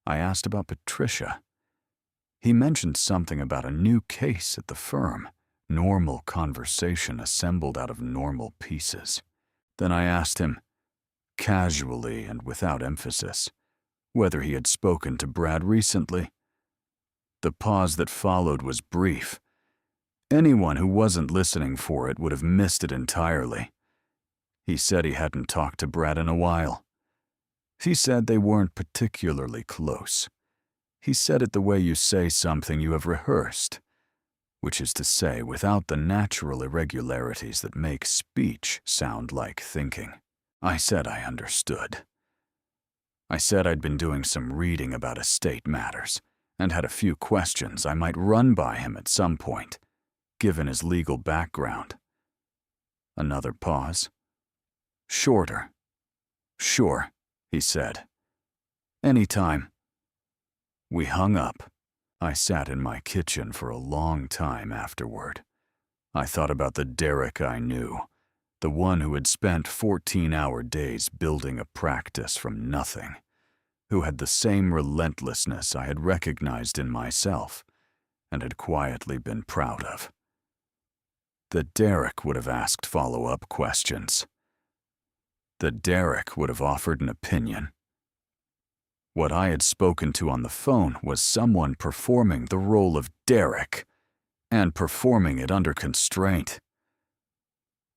I asked about Patricia. He mentioned something about a new case at the firm. Normal conversation assembled out of normal pieces. Then I asked him, casually and without emphasis, whether he had spoken to Brad recently. The pause that followed was brief. Anyone who wasn't listening for it would have missed it entirely. He said he hadn't talked to Brad in a while. He said they weren't particularly close. He said it the way you say something you have rehearsed, which is to say, without the natural irregularities that make speech sound like thinking. I said I understood. I said I'd been doing some reading about estate matters and had a few questions I might run by him at some point, given his legal background. Another pause. Shorter. Sure, he said. Anytime. We hung up. I sat in my kitchen for a long time afterward. I thought about the Derek I knew, the one who had spent 14-hour days building a practice from nothing, who had the same relentlessness I had recognized in myself and had quietly been proud of. The Derek would have asked follow-up questions. The Derek would have offered an opinion. What I had spoken to on the phone was someone performing the role of Derek, and performing it under constraint.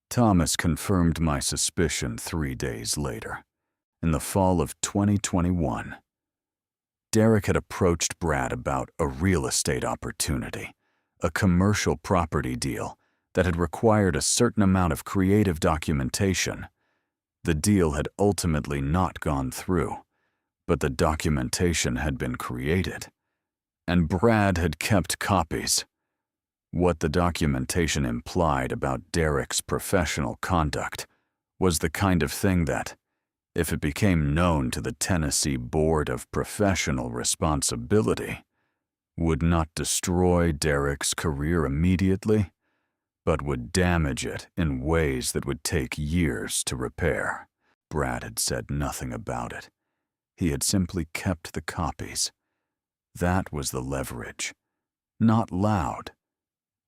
Thomas confirmed my suspicion 3 days later, in the fall of 2021. Derek had approached Brad about a real estate opportunity, a commercial property deal that had required a certain amount of creative documentation. The deal had ultimately not gone through, but the documentation had been created, and Brad had kept copies. What the documentation implied about Derek's professional conduct was the kind of thing that, if it became known to the Tennessee Board of Professional Responsibility, would not destroy Derek's career immediately, but would damage it in ways that would take years to repair. Brad had said nothing about it. He had simply kept the copies. That was the leverage. Not loud,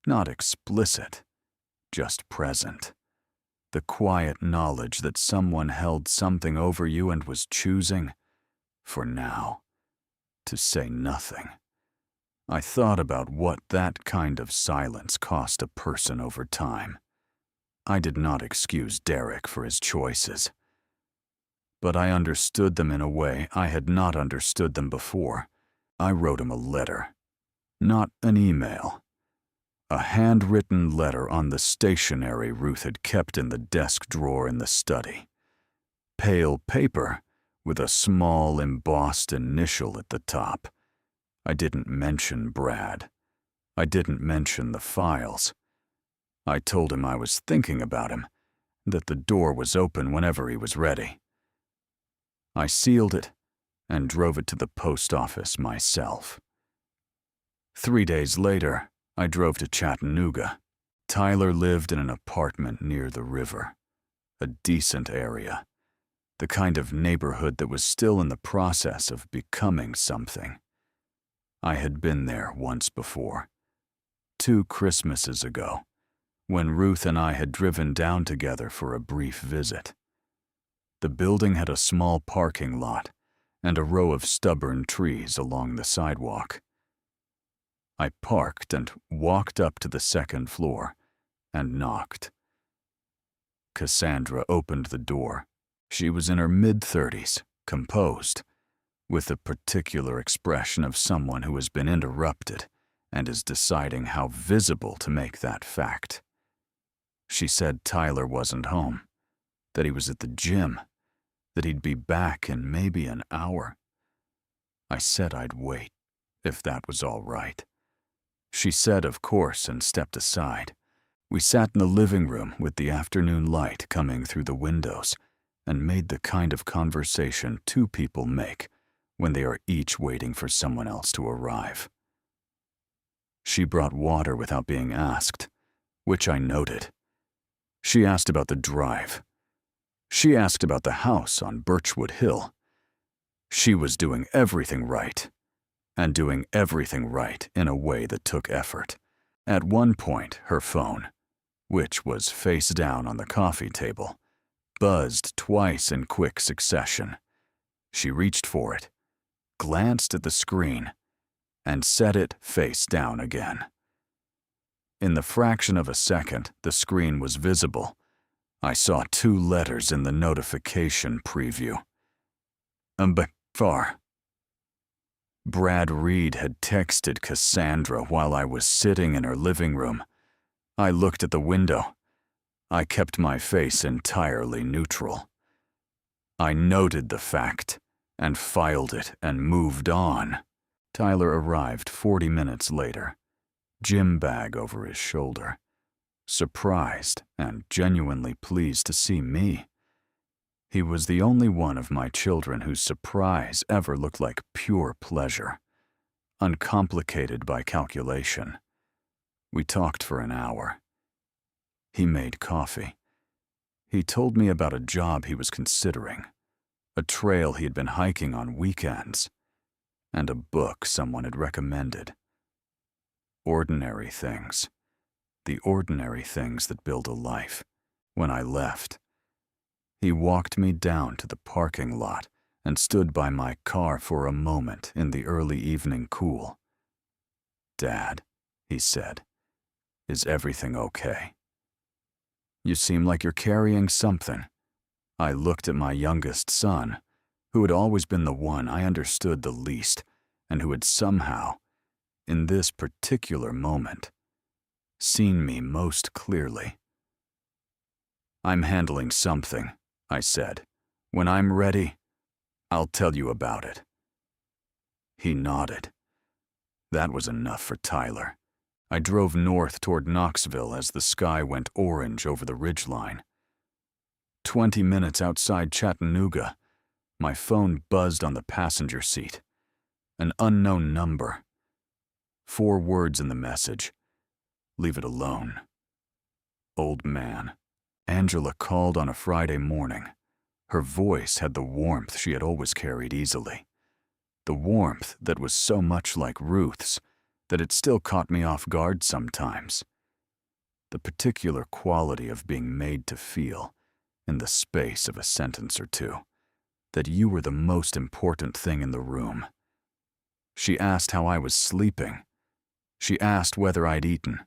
not explicit, just present. The quiet knowledge that someone held something over you and was choosing, for now, to say nothing. I thought about what that kind of silence cost a person over time. I did not excuse Derek for his choices, but I understood them in a way I had not understood them before. I wrote him a letter, not an email. A handwritten letter on the stationery Ruth had kept in the desk drawer in the study. Pale paper with a small embossed initial at the top. I didn't mention Brad. I didn't mention the files. I told him I was thinking about him, that the door was open whenever he was ready. I sealed it and drove it to the post office myself. 3 days later, I drove to Chattanooga. Tyler lived in an apartment near the river, a decent area, the kind of neighborhood that was still in the process of becoming something. I had been there once before, 2 Christmases ago, when Ruth and I had driven down together for a brief visit. The building had a small parking lot, and a row of stubborn trees along the sidewalk. I parked and walked up to the second floor and knocked. Cassandra opened the door. She was in her mid-30s, composed, with the particular expression of someone who has been interrupted and is deciding how visible to make that fact. She said Tyler wasn't home, that he was at the gym, that he'd be back in maybe an hour. I said I'd wait, if that was all right. She said, of course, and stepped aside. We sat in the living room with the afternoon light coming through the windows and made the kind of conversation two people make when they are each waiting for someone else to arrive. She brought water without being asked, which I noted. She asked about the drive. She asked about the house on Birchwood Hill. She was doing everything right, and doing everything right in a way that took effort. At one point, her phone, which was face down on the coffee table, buzzed twice in quick succession. She reached for it, glanced at the screen, and set it face down again. In the fraction of a second the screen was visible, I saw two letters in the notification preview. Far. Brad Reed had texted Cassandra while I was sitting in her living room. I looked at the window. I kept my face entirely neutral. I noted the fact and filed it and moved on. Tyler arrived 40 minutes later, gym bag over his shoulder, surprised and genuinely pleased to see me. He was the only one of my children whose surprise ever looked like pure pleasure, uncomplicated by calculation. We talked for an hour. He made coffee. He told me about a job he was considering, a trail he had been hiking on weekends, and a book someone had recommended. Ordinary things. The ordinary things that build a life. When I left, he walked me down to the parking lot and stood by my car for a moment in the early evening cool. "Dad," he said, "is everything okay? You seem like you're carrying something." I looked at my youngest son, who had always been the one I understood the least and who had somehow, in this particular moment, seen me most clearly. "I'm handling something," I said. "When I'm ready, I'll tell you about it." He nodded. That was enough for Tyler. I drove north toward Knoxville as the sky went orange over the ridgeline. 20 minutes outside Chattanooga, my phone buzzed on the passenger seat. An unknown number. 4 words in the message. "Leave it alone." Old man. Angela called on a Friday morning. Her voice had the warmth she had always carried easily. The warmth that was so much like Ruth's that it still caught me off guard sometimes. The particular quality of being made to feel, in the space of a sentence or two, that you were the most important thing in the room. She asked how I was sleeping. She asked whether I'd eaten.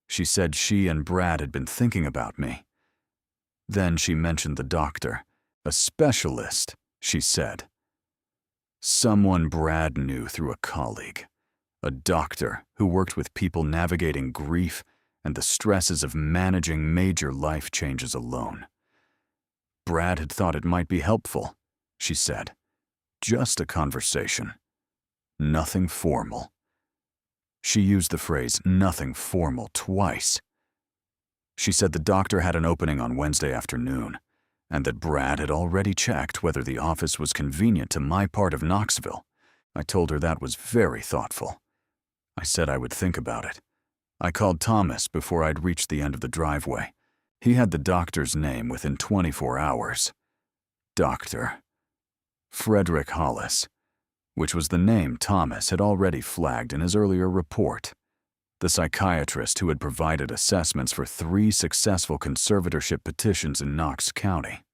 She said she and Brad had been thinking about me. Then she mentioned the doctor, a specialist, she said. Someone Brad knew through a colleague, a doctor who worked with people navigating grief and the stresses of managing major life changes alone. Brad had thought it might be helpful, she said. Just a conversation. Nothing formal. She used the phrase "nothing formal" twice. She said the doctor had an opening on Wednesday afternoon, and that Brad had already checked whether the office was convenient to my part of Knoxville. I told her that was very thoughtful. I said I would think about it. I called Thomas before I'd reached the end of the driveway. He had the doctor's name within 24 hours. Dr. Frederick Hollis, which was the name Thomas had already flagged in his earlier report. The psychiatrist who had provided assessments for 3 successful conservatorship petitions in Knox County.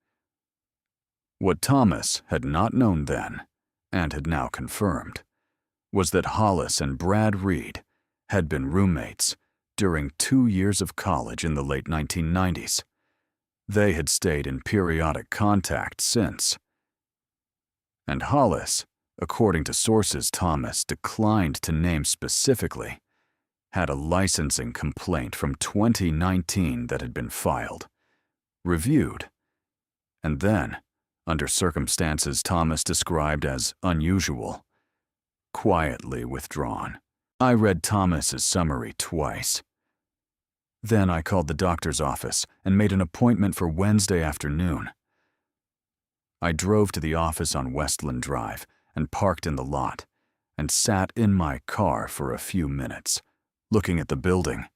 What Thomas had not known then, and had now confirmed, was that Hollis and Brad Reed had been roommates during 2 years of college in the late 1990s. They had stayed in periodic contact since. And Hollis, according to sources Thomas declined to name specifically, had a licensing complaint from 2019 that had been filed, reviewed, and then, under circumstances Thomas described as unusual, quietly withdrawn. I read Thomas's summary twice. Then I called the doctor's office and made an appointment for Wednesday afternoon. I drove to the office on Westland Drive and parked in the lot and sat in my car for a few minutes, looking at the building.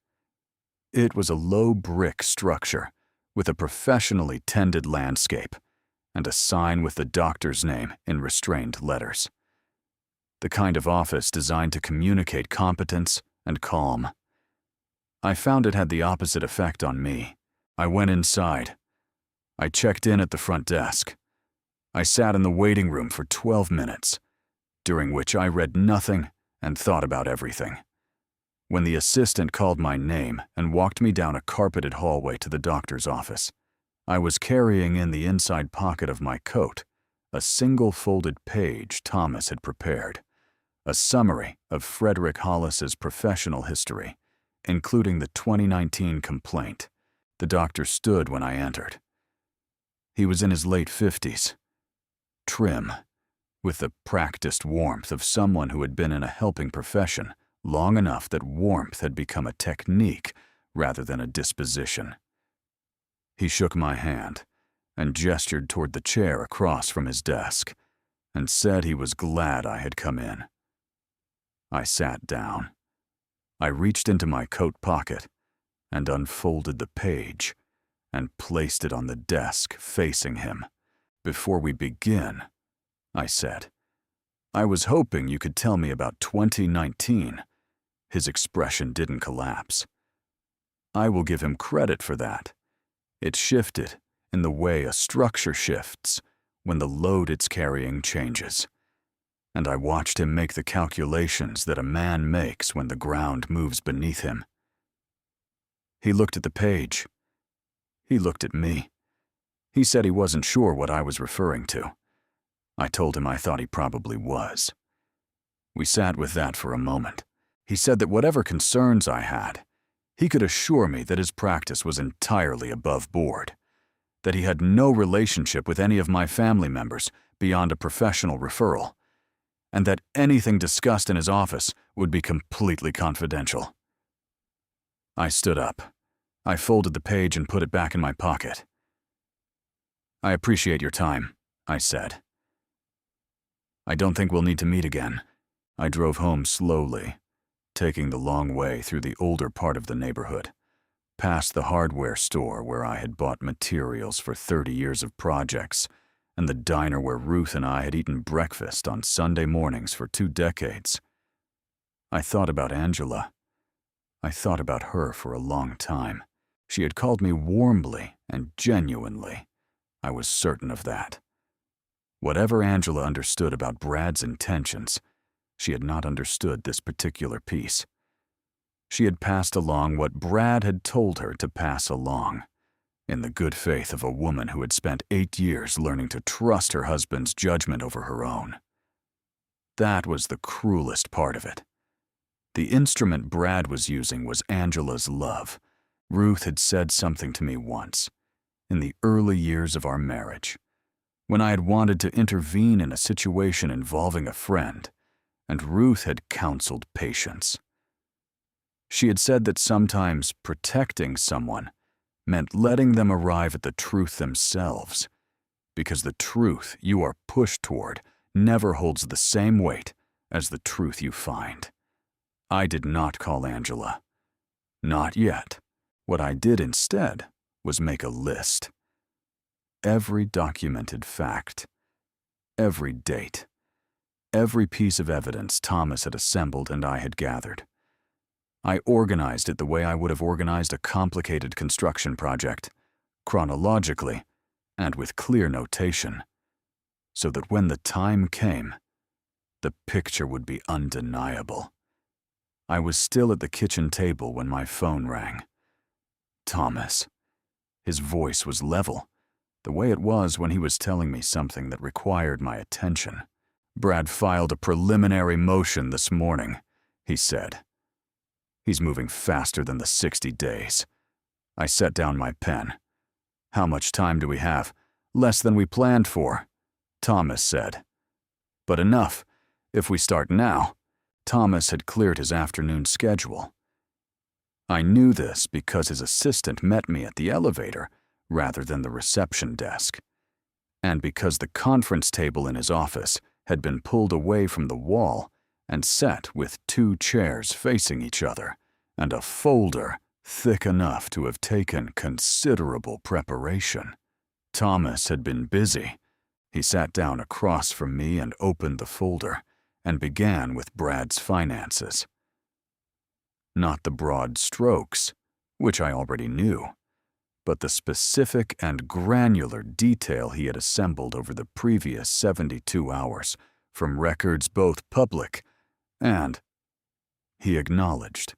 It was a low brick structure with a professionally tended landscape and a sign with the doctor's name in restrained letters. The kind of office designed to communicate competence and calm. I found it had the opposite effect on me. I went inside. I checked in at the front desk. I sat in the waiting room for 12 minutes, during which I read nothing and thought about everything. When the assistant called my name and walked me down a carpeted hallway to the doctor's office, I was carrying in the inside pocket of my coat a single folded page Thomas had prepared, a summary of Frederick Hollis's professional history, including the 2019 complaint. The doctor stood when I entered. He was in his late 50s, trim, with the practiced warmth of someone who had been in a helping profession long enough that warmth had become a technique rather than a disposition. He shook my hand and gestured toward the chair across from his desk and said he was glad I had come in. I sat down. I reached into my coat pocket and unfolded the page and placed it on the desk facing him. "Before we begin," I said, "I was hoping you could tell me about 2019. His expression didn't collapse. I will give him credit for that. It shifted in the way a structure shifts when the load it's carrying changes. And I watched him make the calculations that a man makes when the ground moves beneath him. He looked at the page. He looked at me. He said he wasn't sure what I was referring to. I told him I thought he probably was. We sat with that for a moment. He said that whatever concerns I had, he could assure me that his practice was entirely above board, that he had no relationship with any of my family members beyond a professional referral, and that anything discussed in his office would be completely confidential. I stood up. I folded the page and put it back in my pocket. "I appreciate your time," I said. "I don't think we'll need to meet again." I drove home slowly, taking the long way through the older part of the neighborhood, past the hardware store where I had bought materials for 30 years of projects, and the diner where Ruth and I had eaten breakfast on Sunday mornings for 2 decades. I thought about Angela. I thought about her for a long time. She had called me warmly and genuinely. I was certain of that. Whatever Angela understood about Brad's intentions, she had not understood this particular piece. She had passed along what Brad had told her to pass along, in the good faith of a woman who had spent 8 years learning to trust her husband's judgment over her own. That was the cruelest part of it. The instrument Brad was using was Angela's love. Ruth had said something to me once, in the early years of our marriage, when I had wanted to intervene in a situation involving a friend, and Ruth had counseled patience. She had said that sometimes protecting someone meant letting them arrive at the truth themselves, because the truth you are pushed toward never holds the same weight as the truth you find. I did not call Angela. Not yet. What I did instead was make a list. Every documented fact, every date, every piece of evidence Thomas had assembled and I had gathered. I organized it the way I would have organized a complicated construction project, chronologically and with clear notation. so that when the time came, the picture would be undeniable. I was still at the kitchen table when my phone rang. Thomas. His voice was level, the way it was when he was telling me something that required my attention. "Brad filed a preliminary motion this morning," he said. "He's moving faster than the 60 days. I set down my pen. "How much time do we have?" "Less than we planned for," Thomas said. "But enough, if we start now." Thomas had cleared his afternoon schedule. I knew this because his assistant met me at the elevator rather than the reception desk, and because the conference table in his office had been pulled away from the wall and set with 2 chairs facing each other and a folder thick enough to have taken considerable preparation. Thomas had been busy. He sat down across from me and opened the folder and began with Brad's finances. Not the broad strokes, which I already knew, but the specific and granular detail he had assembled over the previous 72 hours from records both public and, he acknowledged,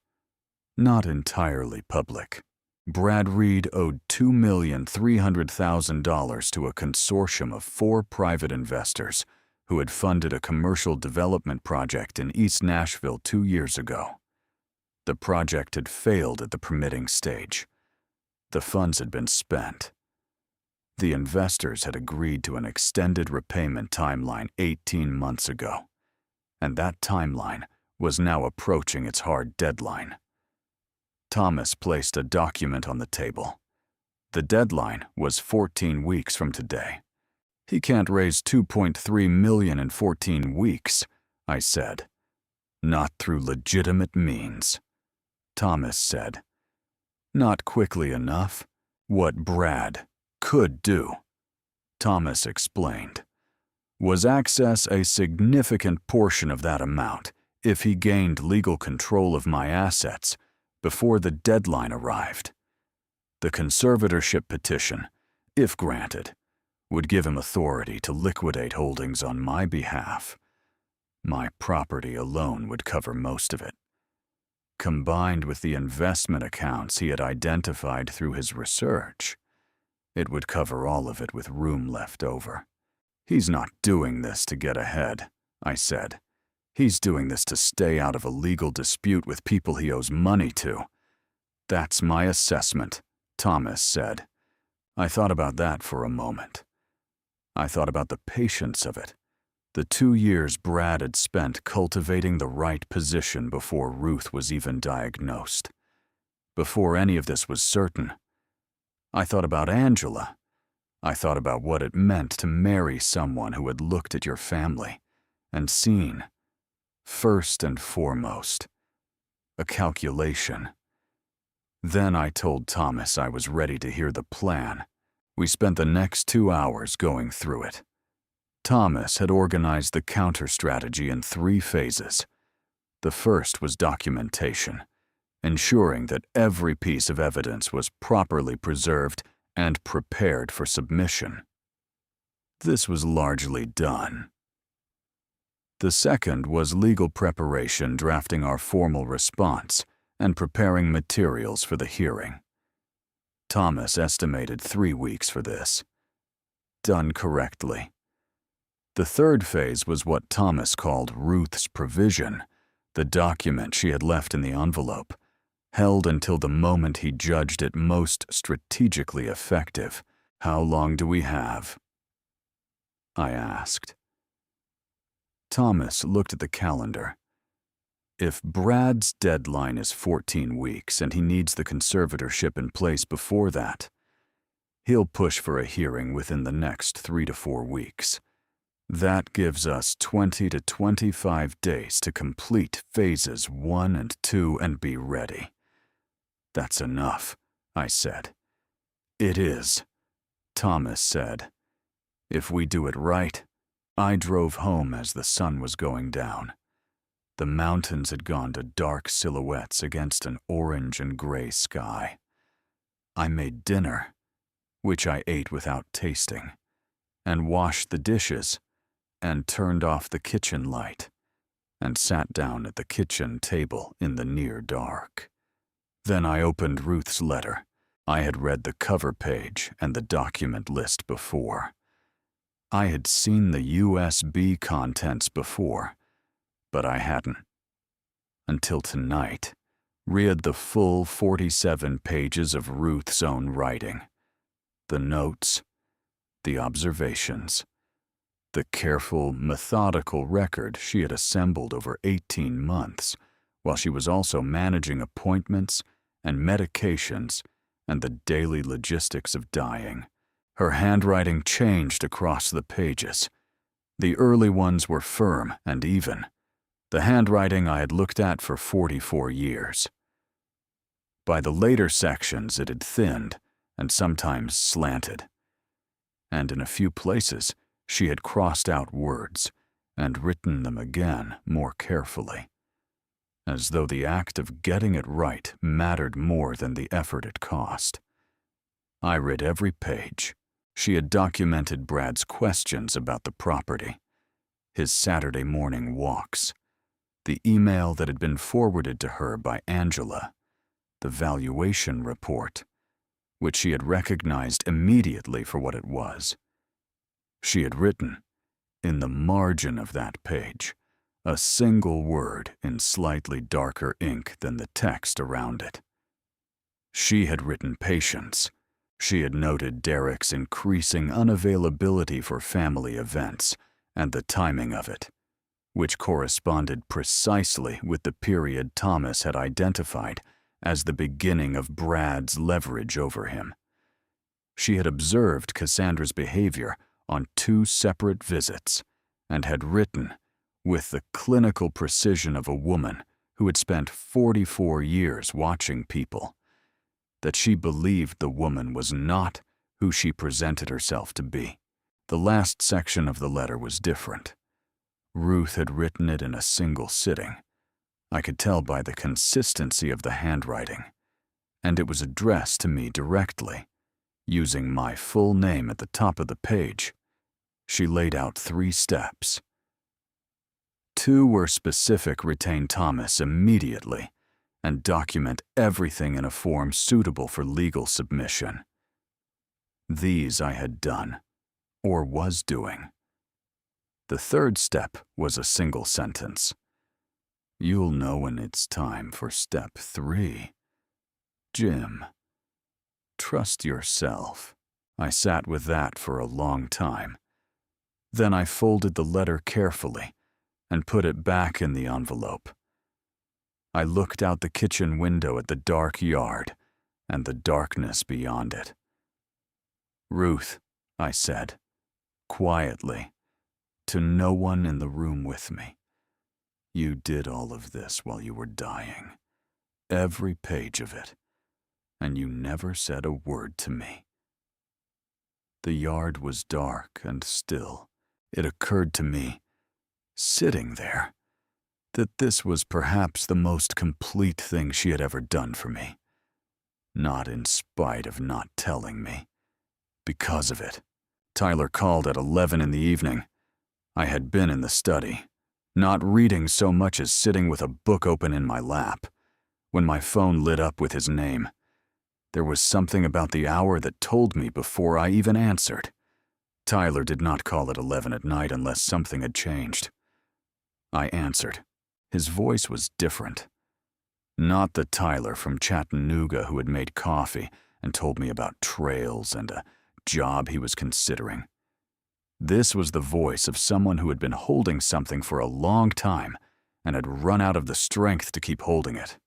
not entirely public. Brad Reed owed $2,300,000 to a consortium of 4 private investors who had funded a commercial development project in East Nashville 2 years ago. The project had failed at the permitting stage. The funds had been spent. The investors had agreed to an extended repayment timeline 18 months ago, and that timeline was now approaching its hard deadline. Thomas placed a document on the table. The deadline was 14 weeks from today. "He can't raise $2.3 million in 14 weeks, I said. "Not through legitimate means," Thomas said. "Not quickly enough. What Brad could do," Thomas explained, "was access a significant portion of that amount if he gained legal control of my assets before the deadline arrived. The conservatorship petition, if granted, would give him authority to liquidate holdings on my behalf. My property alone would cover most of it. Combined with the investment accounts he had identified through his research, it would cover all of it with room left over. He's not doing this to get ahead," I said. "He's doing this to stay out of a legal dispute with people he owes money to." "That's my assessment," Thomas said. I thought about that for a moment. I thought about the patience of it, the 2 years Brad had spent cultivating the right position before Ruth was even diagnosed, before any of this was certain. I thought about Angela. I thought about what it meant to marry someone who had looked at your family and seen, first and foremost, a calculation. Then I told Thomas I was ready to hear the plan. We spent the next 2 hours going through it. Thomas had organized the counter-strategy in 3 phases. The first was documentation, ensuring that every piece of evidence was properly preserved and prepared for submission. This was largely done. The second was legal preparation, drafting our formal response and preparing materials for the hearing. Thomas estimated 3 weeks for this. Done correctly. The third phase was what Thomas called Ruth's provision, the document she had left in the envelope, held until the moment he judged it most strategically effective. "How long do we have?" I asked. Thomas looked at the calendar. If Brad's deadline is 14 weeks and he needs the conservatorship in place before that, he'll push for a hearing within the next 3 to 4 weeks. That gives us 20 to 25 days to complete phases 1 and 2 and be ready. "That's enough," I said. "It is," Thomas said. "If we do it right." I drove home as the sun was going down. The mountains had gone to dark silhouettes against an orange and gray sky. I made dinner, which I ate without tasting, and washed the dishes, and turned off the kitchen light and sat down at the kitchen table in the near dark. Then I opened Ruth's letter. I had read the cover page and the document list before. I had seen the USB contents before, but I hadn't, until tonight, read the full 47 pages of Ruth's own writing. The notes, the observations, the careful, methodical record she had assembled over 18 months, while she was also managing appointments and medications and the daily logistics of dying. Her handwriting changed across the pages. The early ones were firm and even, the handwriting I had looked at for 44 years. By the later sections it had thinned and sometimes slanted, and in a few places she had crossed out words and written them again more carefully, as though the act of getting it right mattered more than the effort it cost. I read every page. She had documented Brad's questions about the property, his Saturday morning walks, the email that had been forwarded to her by Angela, the valuation report, which she had recognized immediately for what it was. She had written, in the margin of that page, a single word in slightly darker ink than the text around it. She had written patience. She had noted Derek's increasing unavailability for family events and the timing of it, which corresponded precisely with the period Thomas had identified as the beginning of Brad's leverage over him. She had observed Cassandra's behavior on 2 separate visits and had written, with the clinical precision of a woman who had spent 44 years watching people, that she believed the woman was not who she presented herself to be. The last section of the letter was different. Ruth had written it in a single sitting. I could tell by the consistency of the handwriting, and it was addressed to me directly, using my full name at the top of the page. She laid out 3 steps. 2 were specific: retain Thomas immediately and document everything in a form suitable for legal submission. These I had done, or was doing. The 3rd step was a single sentence. You'll know when it's time for step 3. Jim, trust yourself. I sat with that for a long time. Then I folded the letter carefully and put it back in the envelope. I looked out the kitchen window at the dark yard and the darkness beyond it. Ruth, I said, quietly, to no one in the room with me, you did all of this while you were dying, every page of it, and you never said a word to me. The yard was dark and still. It occurred to me, sitting there, that this was perhaps the most complete thing she had ever done for me. Not in spite of not telling me. Because of it. Tyler called at 11 in the evening. I had been in the study, not reading so much as sitting with a book open in my lap, when my phone lit up with his name. There was something about the hour that told me before I even answered. Tyler did not call at 11 at night unless something had changed. I answered. His voice was different. Not the Tyler from Chattanooga who had made coffee and told me about trails and a job he was considering. This was the voice of someone who had been holding something for a long time and had run out of the strength to keep holding it.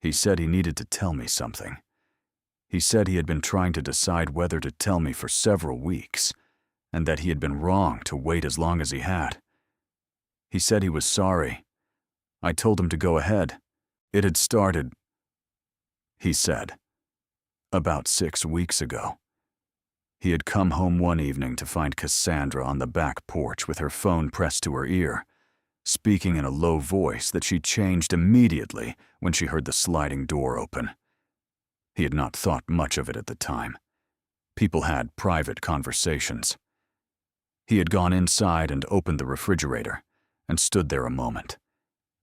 He said he needed to tell me something. He said he had been trying to decide whether to tell me for several weeks, and that he had been wrong to wait as long as he had. He said he was sorry. I told him to go ahead. It had started, he said, about 6 weeks ago. He had come home one evening to find Cassandra on the back porch with her phone pressed to her ear, speaking in a low voice that she changed immediately when she heard the sliding door open. He had not thought much of it at the time. People had private conversations. He had gone inside and opened the refrigerator and stood there a moment.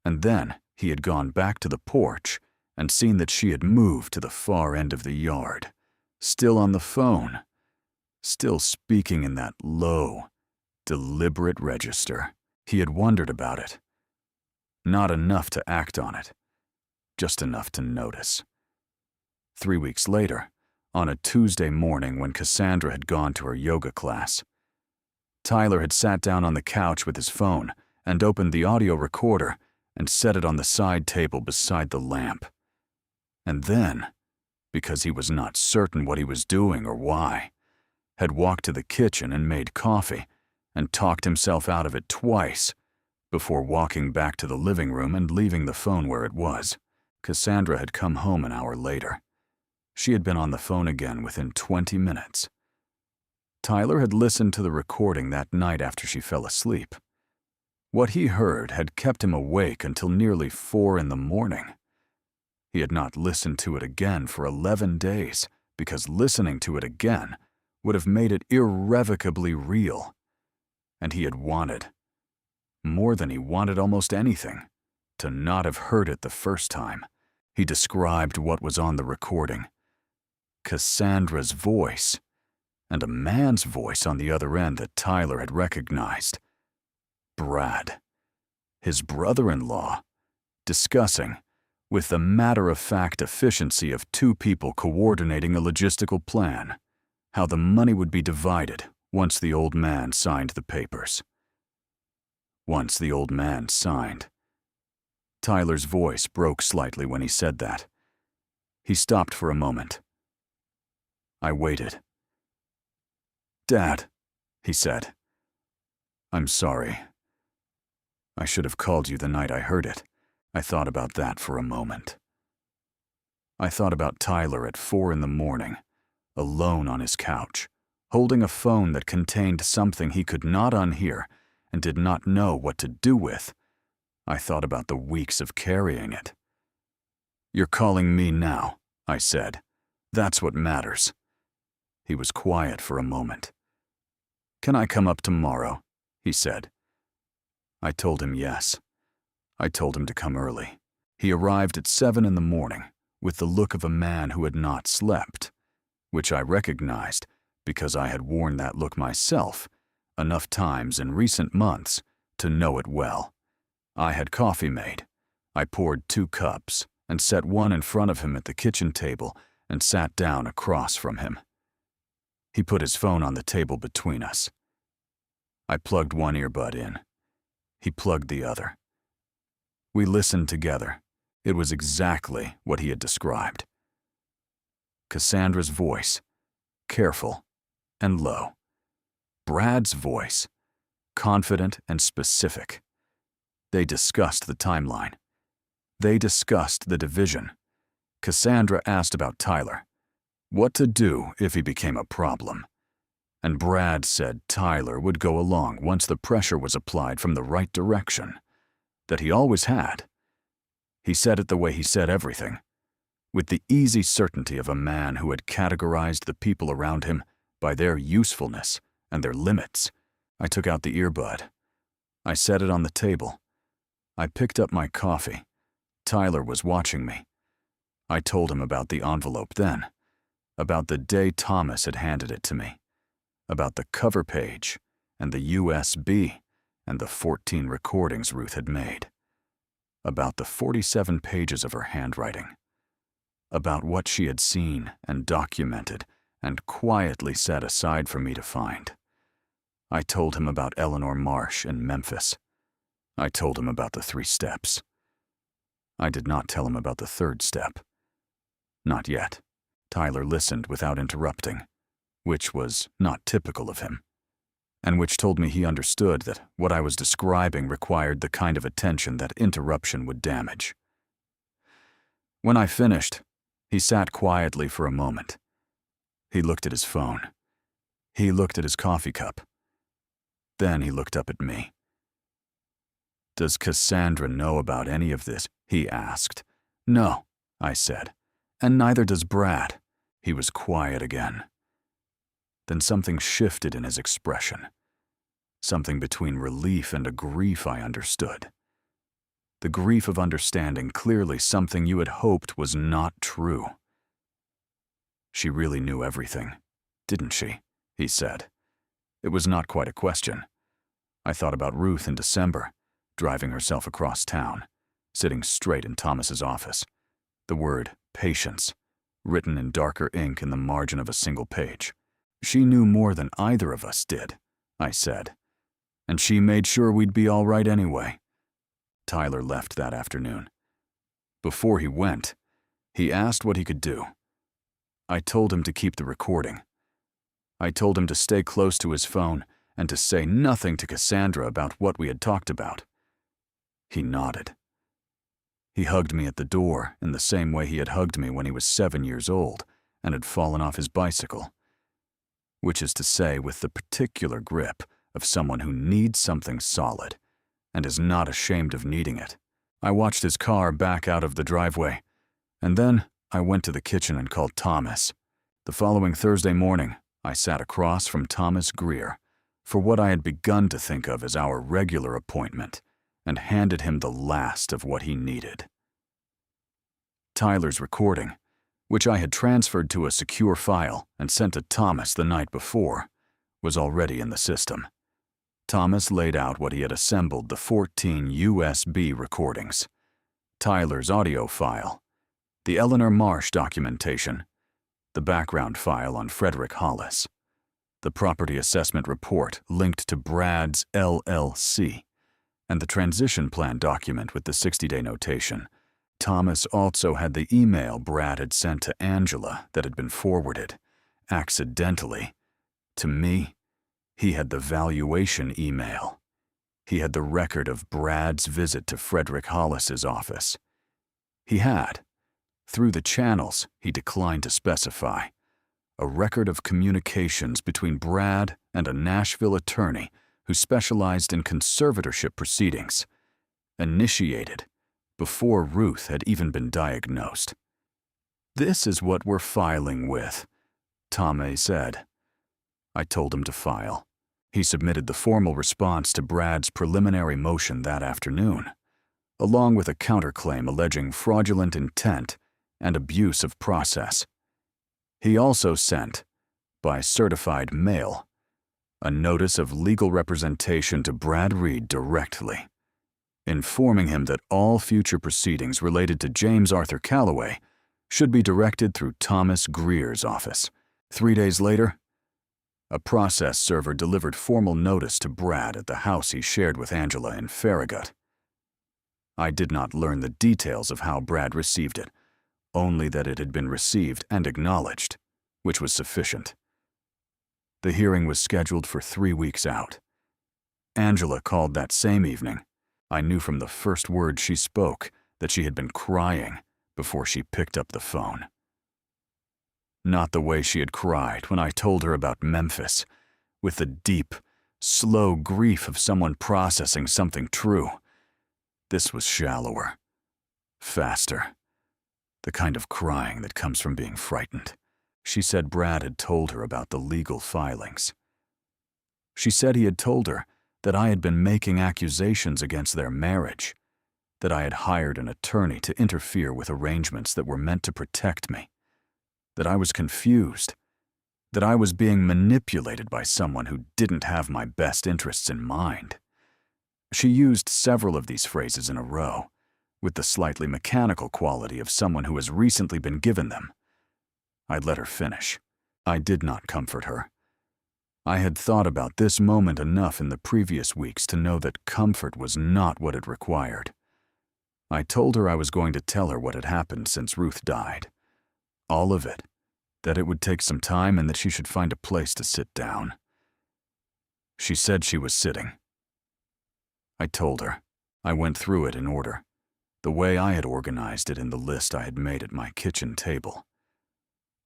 And then he had gone back to the porch and seen that she had moved to the far end of the yard, still on the phone, still speaking in that low, deliberate register. He had wondered about it. Not enough to act on it, just enough to notice. 3 weeks later, on a Tuesday morning when Cassandra had gone to her yoga class, Tyler had sat down on the couch with his phone and opened the audio recorder and set it on the side table beside the lamp. And then, because he was not certain what he was doing or why, had walked to the kitchen and made coffee and talked himself out of it twice before walking back to the living room and leaving the phone where it was. Cassandra had come home an hour later. She had been on the phone again within 20 minutes. Tyler had listened to the recording that night after she fell asleep. What he heard had kept him awake until nearly 4 in the morning. He had not listened to it again for 11 days because listening to it again would have made it irrevocably real. And he had wanted, more than he wanted almost anything, to not have heard it the first time. He described what was on the recording. Cassandra's voice, and a man's voice on the other end that Tyler had recognized. Brad, his brother-in-law, discussing, with the matter-of-fact efficiency of 2 people coordinating a logistical plan, how the money would be divided once the old man signed the papers. Once the old man signed. Tyler's voice broke slightly when he said that. He stopped for a moment. I waited. "Dad," he said. "I'm sorry. I should have called you the night I heard it." I thought about that for a moment. I thought about Tyler at 4 in the morning, alone on his couch, holding a phone that contained something he could not unhear and did not know what to do with. I thought about the weeks of carrying it. "You're calling me now," I said. "That's what matters." He was quiet for a moment. "Can I come up tomorrow?" he said. I told him yes. I told him to come early. He arrived at 7 in the morning with the look of a man who had not slept, which I recognized because I had worn that look myself enough times in recent months to know it well. I had coffee made. I poured 2 cups and set one in front of him at the kitchen table and sat down across from him. He put his phone on the table between us. I plugged one earbud in. He plugged the other. We listened together. It was exactly what he had described. Cassandra's voice, careful and low. Brad's voice, confident and specific. They discussed the timeline. They discussed the division. Cassandra asked about Tyler, what to do if he became a problem. And Brad said Tyler would go along once the pressure was applied from the right direction, that he always had. He said it the way he said everything, with the easy certainty of a man who had categorized the people around him by their usefulness and their limits. I took out the earbud. I set it on the table. I picked up my coffee. Tyler was watching me. I told him about the envelope then, about the day Thomas had handed it to me, about the cover page and the USB and the 14 recordings Ruth had made, about the 47 pages of her handwriting, about what she had seen and documented and quietly set aside for me to find. I told him about Eleanor Marsh in Memphis. I told him about the 3 steps. I did not tell him about the 3rd step. Not yet. Tyler listened without interrupting, which was not typical of him, and which told me he understood that what I was describing required the kind of attention that interruption would damage. When I finished, he sat quietly for a moment. He looked at his phone. He looked at his coffee cup. Then he looked up at me. "Does Cassandra know about any of this?" he asked. "No," I said, "and neither does Brad." He was quiet again. Then something shifted in his expression. something between relief and a grief I understood. The grief of understanding clearly something you had hoped was not true. "She really knew everything, didn't she?" he said. It was not quite a question. I thought about Ruth in December, driving herself across town, sitting straight in Thomas's office. The word patience, written in darker ink in the margin of a single page. "She knew more than either of us did," I said. "And she made sure we'd be all right anyway." Tyler left that afternoon. Before he went, he asked what he could do. I told him to keep the recording. I told him to stay close to his phone and to say nothing to Cassandra about what we had talked about. He nodded. He hugged me at the door in the same way he had hugged me when he was 7 years old and had fallen off his bicycle, which is to say, with the particular grip of someone who needs something solid and is not ashamed of needing it. I watched his car back out of the driveway, and then I went to the kitchen and called Thomas. The following Thursday morning, I sat across from Thomas Greer for what I had begun to think of as our regular appointment and handed him the last of what he needed. Tyler's recording, which I had transferred to a secure file and sent to Thomas the night before, was already in the system. Thomas laid out what he had assembled, the 14 USB recordings, Tyler's audio file, the Eleanor Marsh documentation, the background file on Frederick Hollis, the property assessment report linked to Brad's LLC, and the transition plan document with the 60-day notation. Thomas also had the email Brad had sent to Angela that had been forwarded, accidentally, to me. He had the valuation email. He had the record of Brad's visit to Frederick Hollis's office. He had, through the channels he declined to specify, a record of communications between Brad and a Nashville attorney who specialized in conservatorship proceedings, initiated before Ruth had even been diagnosed. "This is what we're filing with," Tomei said. I told him to file. He submitted the formal response to Brad's preliminary motion that afternoon, along with a counterclaim alleging fraudulent intent and abuse of process. He also sent, by certified mail, a notice of legal representation to Brad Reed directly, informing him that all future proceedings related to James Arthur Calloway should be directed through Thomas Greer's office. 3 days later, a process server delivered formal notice to Brad at the house he shared with Angela in Farragut. I did not learn the details of how Brad received it, only that it had been received and acknowledged, which was sufficient. The hearing was scheduled for 3 weeks out. Angela called that same evening. I knew from the first word she spoke that she had been crying before she picked up the phone. Not the way she had cried when I told her about Memphis, with the deep, slow grief of someone processing something true. This was shallower, faster, the kind of crying that comes from being frightened. She said Brad had told her about the legal filings. She said he had told her that I had been making accusations against their marriage, that I had hired an attorney to interfere with arrangements that were meant to protect me, that I was confused, that I was being manipulated by someone who didn't have my best interests in mind. She used several of these phrases in a row, with the slightly mechanical quality of someone who has recently been given them. I let her finish. I did not comfort her. I had thought about this moment enough in the previous weeks to know that comfort was not what it required. I told her I was going to tell her what had happened since Ruth died. All of it, that it would take some time and that she should find a place to sit down. She said she was sitting. I told her. I went through it in order, the way I had organized it in the list I had made at my kitchen table.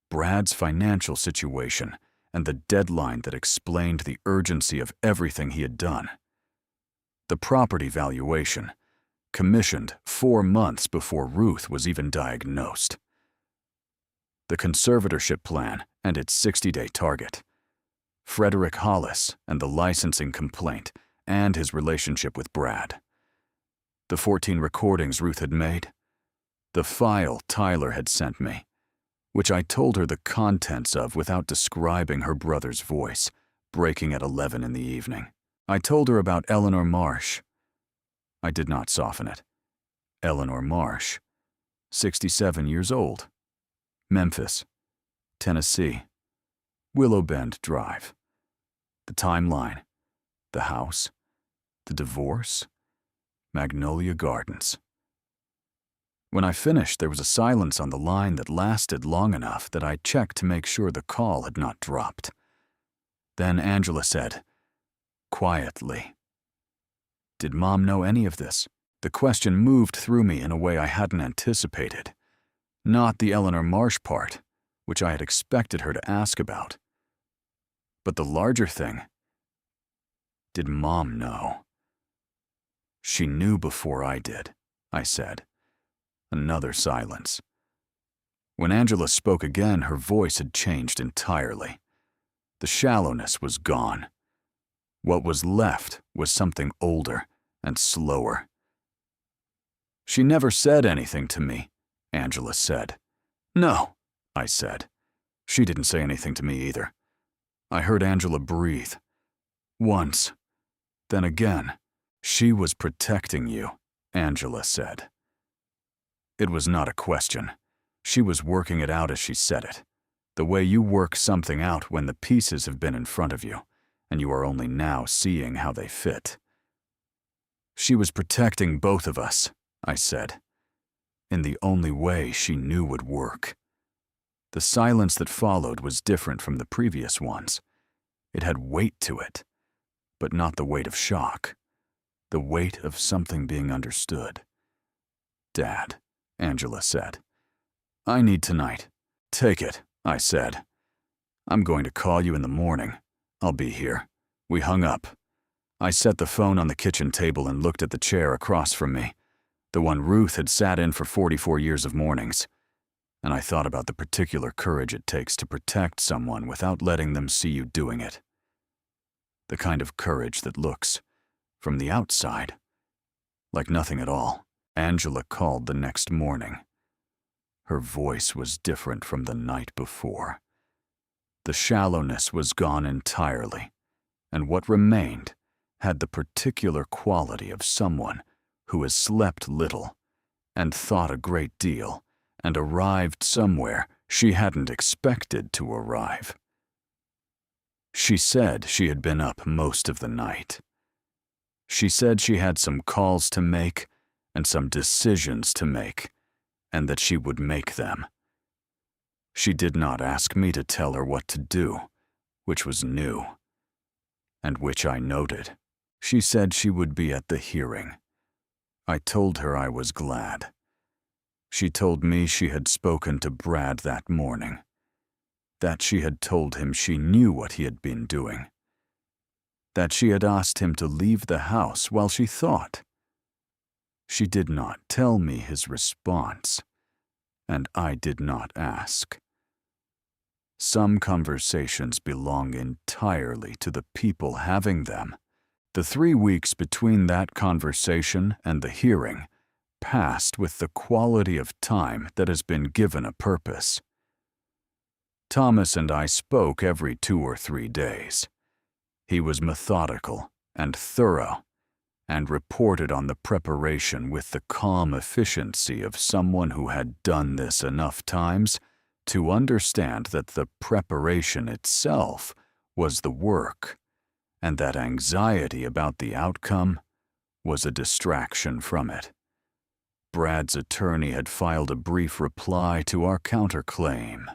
Brad's financial situation and the deadline that explained the urgency of everything he had done. The property valuation, commissioned 4 months before Ruth was even diagnosed. The conservatorship plan and its 60-day target. Frederick Hollis and the licensing complaint, and his relationship with Brad. The 14 recordings Ruth had made. The file Tyler had sent me, which I told her the contents of without describing her brother's voice, breaking at 11 in the evening. I told her about Eleanor Marsh. I did not soften it. Eleanor Marsh, 67 years old. Memphis, Tennessee. Willow Bend Drive. The timeline. The house. The divorce. Magnolia Gardens. When I finished, there was a silence on the line that lasted long enough that I checked to make sure the call had not dropped. Then Angela said, quietly, "Did Mom know any of this?" The question moved through me in a way I hadn't anticipated. Not the Eleanor Marsh part, which I had expected her to ask about. But the larger thing. Did Mom know? "She knew before I did," I said. Another silence. When Angela spoke again, her voice had changed entirely. The shallowness was gone. What was left was something older and slower. "She never said anything to me," Angela said. "No," I said. She didn't say anything to me either. I heard Angela breathe. Once. Then again. "She was protecting you," Angela said. It was not a question. She was working it out as she said it. The way you work something out when the pieces have been in front of you, and you are only now seeing how they fit. "She was protecting both of us," I said, in the only way she knew would work. The silence that followed was different from the previous ones. It had weight to it, but not the weight of shock. The weight of something being understood. "Dad," Angela said. "I need tonight." "Take it," I said. "I'm going to call you in the morning. I'll be here." We hung up. I set the phone on the kitchen table and looked at the chair across from me, the one Ruth had sat in for 44 years of mornings, and I thought about the particular courage it takes to protect someone without letting them see you doing it. The kind of courage that looks, from the outside, like nothing at all. Angela called the next morning. Her voice was different from the night before. The shallowness was gone entirely, and what remained had the particular quality of someone who has slept little and thought a great deal and arrived somewhere she hadn't expected to arrive. She said she had been up most of the night. She said she had some calls to make and some decisions to make, and that she would make them. She did not ask me to tell her what to do, which was new, and which I noted. She said she would be at the hearing. I told her I was glad. She told me she had spoken to Brad that morning, that she had told him she knew what he had been doing, that she had asked him to leave the house while she thought. She did not tell me his response, and I did not ask. Some conversations belong entirely to the people having them. The 3 weeks between that conversation and the hearing passed with the quality of time that has been given a purpose. Thomas and I spoke every 2 or 3 days. He was methodical and thorough, and reported on the preparation with the calm efficiency of someone who had done this enough times to understand that the preparation itself was the work, and that anxiety about the outcome was a distraction from it. Brad's attorney had filed a brief reply to our counterclaim.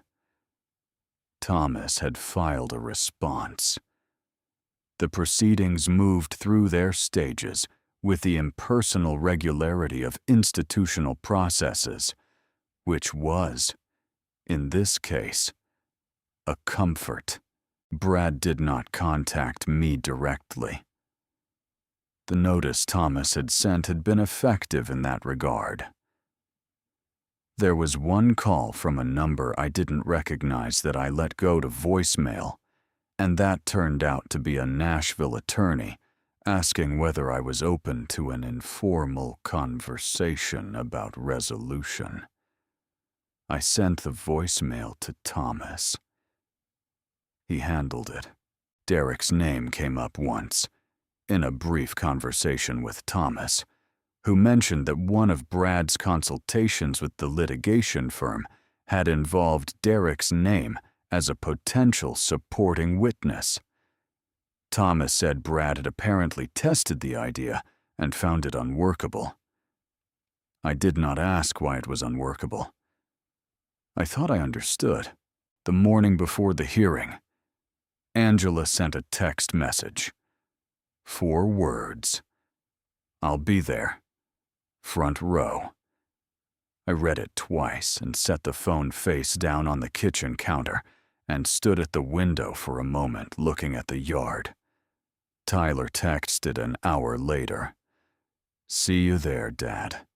Thomas had filed a response. The proceedings moved through their stages with the impersonal regularity of institutional processes, which was, in this case, a comfort. Brad did not contact me directly. The notice Thomas had sent had been effective in that regard. There was one call from a number I didn't recognize that I let go to voicemail, And that turned out to be a Nashville attorney asking whether I was open to an informal conversation about resolution. I sent the voicemail to Thomas. He handled it. Derek's name came up once, in a brief conversation with Thomas, who mentioned that one of Brad's consultations with the litigation firm had involved Derek's name as a potential supporting witness. Thomas said Brad had apparently tested the idea and found it unworkable. I did not ask why it was unworkable. I thought I understood. The morning before the hearing, Angela sent a text message. 4 words. "I'll be there. Front row." I read it twice and set the phone face down on the kitchen counter and stood at the window for a moment looking at the yard. Tyler texted an hour later. "See you there, Dad."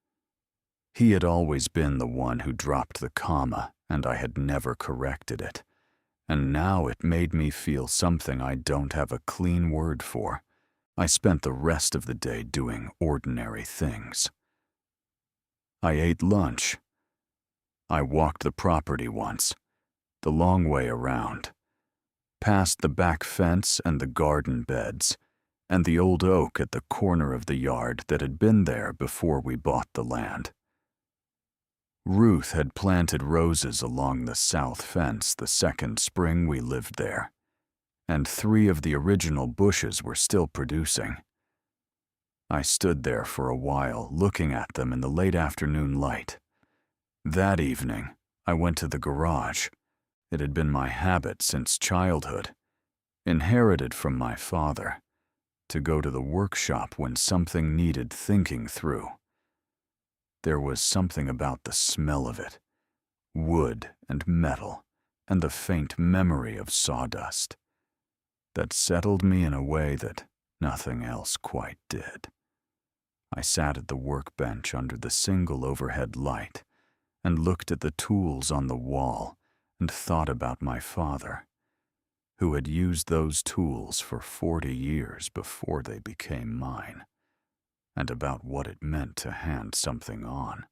He had always been the one who dropped the comma, and I had never corrected it. And now it made me feel something I don't have a clean word for. I spent the rest of the day doing ordinary things. I ate lunch. I walked the property once, the long way around, past the back fence and the garden beds, and the old oak at the corner of the yard that had been there before we bought the land. Ruth had planted roses along the south fence the second spring we lived there, and 3 of the original bushes were still producing. I stood there for a while looking at them in the late afternoon light. That evening, I went to the garage. It had been my habit since childhood, inherited from my father, to go to the workshop when something needed thinking through. There was something about the smell of it, wood and metal, and the faint memory of sawdust, that settled me in a way that nothing else quite did. I sat at the workbench under the single overhead light and looked at the tools on the wall and thought about my father, who had used those tools for 40 years before they became mine, and about what it meant to hand something on.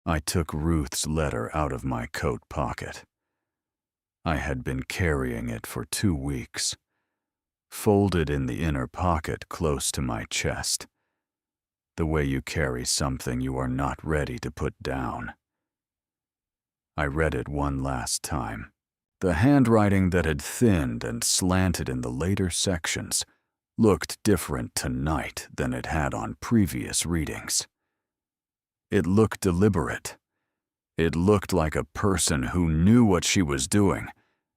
I took Ruth's letter out of my coat pocket. I had been carrying it for 2 weeks, folded in the inner pocket close to my chest, the way you carry something you are not ready to put down. I read it one last time. The handwriting that had thinned and slanted in the later sections looked different tonight than it had on previous readings. It looked deliberate. It looked like a person who knew what she was doing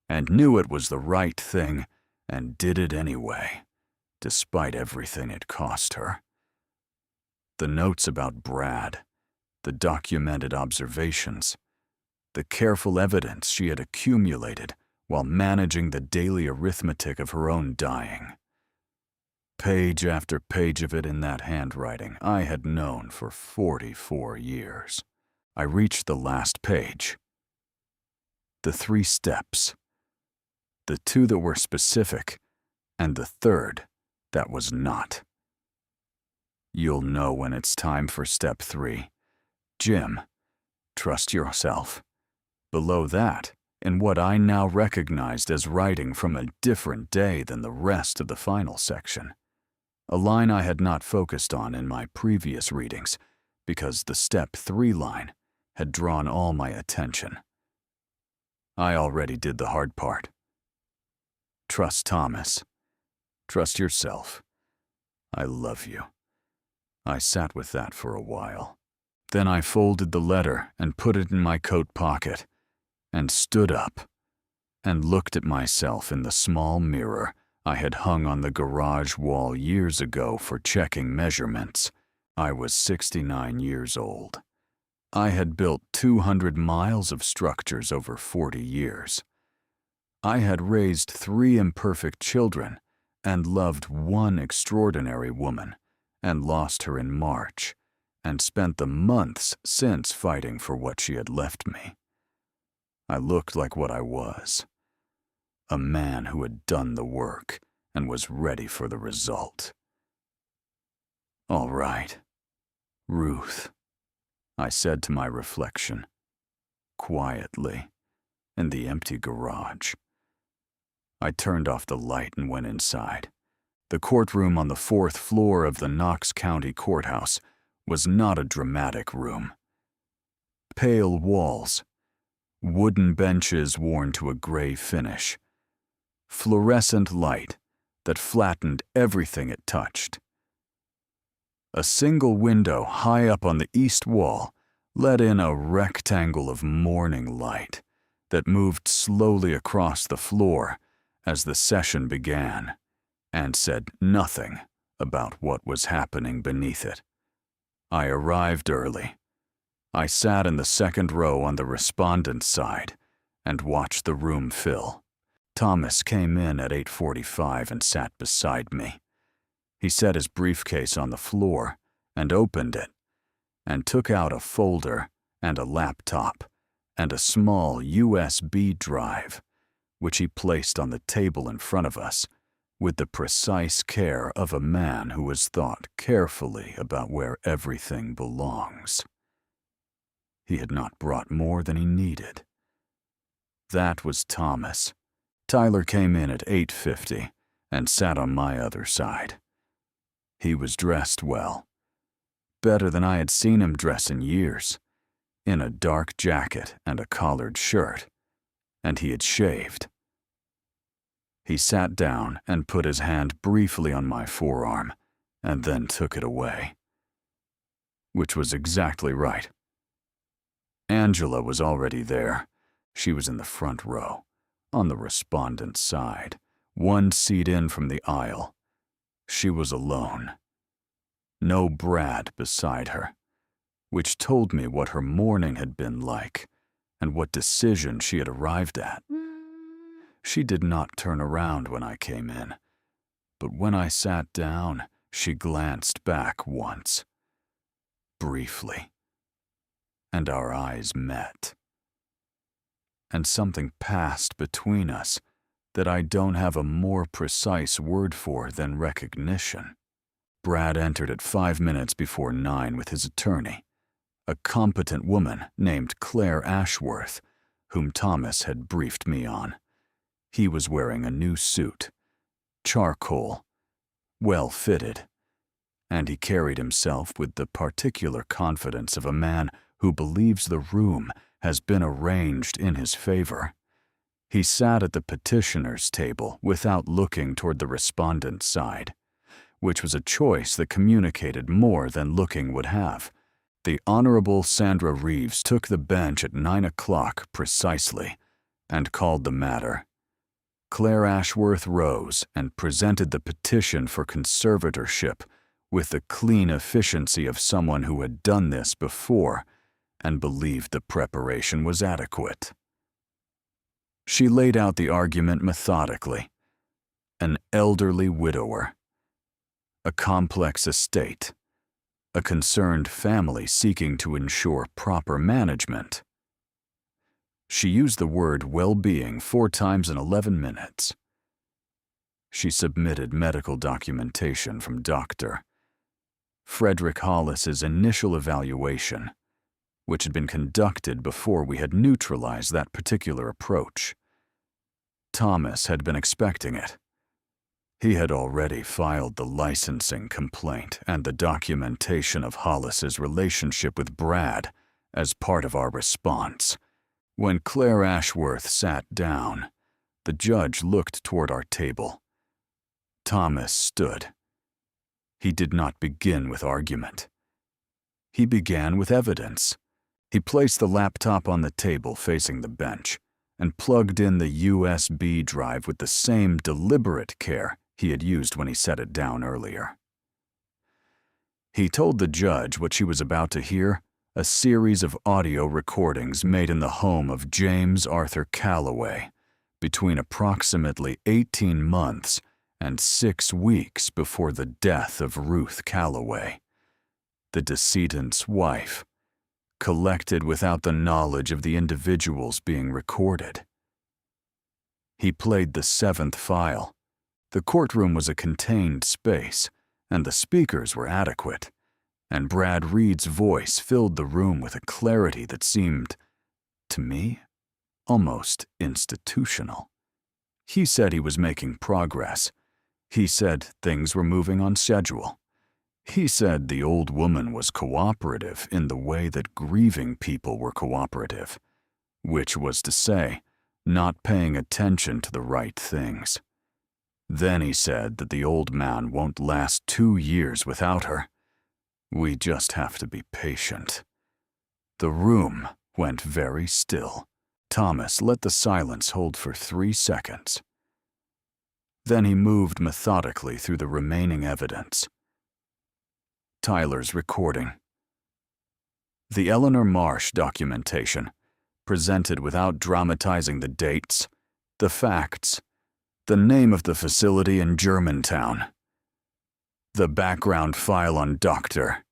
and knew it was the right thing and did it anyway, despite everything it cost her. The notes about Brad, the documented observations, the careful evidence she had accumulated while managing the daily arithmetic of her own dying. Page after page of it in that handwriting I had known for 44 years. I reached the last page. The 3 steps. The 2 that were specific, and the 3rd that was not. You'll know when it's time for step 3. Jim, trust yourself. Below that, in what I now recognized as writing from a different day than the rest of the final section, a line I had not focused on in my previous readings because the step 3 line had drawn all my attention. I already did the hard part. Trust Thomas. Trust yourself. I love you. I sat with that for a while. Then I folded the letter and put it in my coat pocket and stood up and looked at myself in the small mirror I had hung on the garage wall years ago for checking measurements. I was 69 years old. I had built 200 miles of structures over 40 years. I had raised 3 imperfect children and loved 1 extraordinary woman and lost her in March, and spent the months since fighting for what she had left me. I looked like what I was, a man who had done the work and was ready for the result. "All right, Ruth," I said to my reflection, quietly, in the empty garage. I turned off the light and went inside. The courtroom on the 4th floor of the Knox County Courthouse was not a dramatic room. Pale walls, wooden benches worn to a gray finish, fluorescent light that flattened everything it touched. A single window high up on the east wall let in a rectangle of morning light that moved slowly across the floor as the session began and said nothing about what was happening beneath it. I arrived early. I sat in the second row on the respondent's side and watched the room fill. Thomas came in at 8:45 and sat beside me. He set his briefcase on the floor and opened it and took out a folder and a laptop and a small USB drive, which he placed on the table in front of us with the precise care of a man who has thought carefully about where everything belongs. He had not brought more than he needed. That was Thomas. Tyler came in at 8:50 and sat on my other side. He was dressed well, better than I had seen him dress in years, in a dark jacket and a collared shirt, and he had shaved. He sat down and put his hand briefly on my forearm and then took it away. Which was exactly right. Angela was already there. She was in the front row, on the respondent's side, one seat in from the aisle. She was alone. No Brad beside her, which told me what her morning had been like and what decision she had arrived at. She did not turn around when I came in, but when I sat down, she glanced back once, briefly, and our eyes met. And something passed between us that I don't have a more precise word for than recognition. Brad entered at 5 minutes before 9 with his attorney, a competent woman named Claire Ashworth, whom Thomas had briefed me on. He was wearing a new suit, charcoal, well-fitted, and he carried himself with the particular confidence of a man who believes the room has been arranged in his favor. He sat at the petitioner's table without looking toward the respondent's side, which was a choice that communicated more than looking would have. The Honorable Sandra Reeves took the bench at 9 o'clock precisely and called the matter. Claire Ashworth rose and presented the petition for conservatorship with the clean efficiency of someone who had done this before and believed the preparation was adequate. She laid out the argument methodically. An elderly widower, a complex estate, a concerned family seeking to ensure proper management. She used the word well-being 4 times in 11 minutes. She submitted medical documentation from Dr. Frederick Hollis's initial evaluation, which had been conducted before we had neutralized that particular approach. Thomas had been expecting it. He had already filed the licensing complaint and the documentation of Hollis's relationship with Brad as part of our response. When Claire Ashworth sat down, the judge looked toward our table. Thomas stood. He did not begin with argument. He began with evidence. He placed the laptop on the table facing the bench and plugged in the USB drive with the same deliberate care he had used when he set it down earlier. He told the judge what she was about to hear, a series of audio recordings made in the home of James Arthur Calloway between approximately 18 months and 6 weeks before the death of Ruth Calloway, the decedent's wife, collected without the knowledge of the individuals being recorded. He played the seventh file. The courtroom was a contained space, and the speakers were adequate, and Brad Reed's voice filled the room with a clarity that seemed, to me, almost institutional. He said he was making progress. He said things were moving on schedule. He said the old woman was cooperative in the way that grieving people were cooperative, which was to say, not paying attention to the right things. Then he said that the old man won't last 2 years without her. We just have to be patient. The room went very still. Thomas let the silence hold for 3 seconds. Then he moved methodically through the remaining evidence. Tyler's recording. The Eleanor Marsh documentation, presented without dramatizing the dates, the facts, the name of the facility in Germantown, the background file on Dr.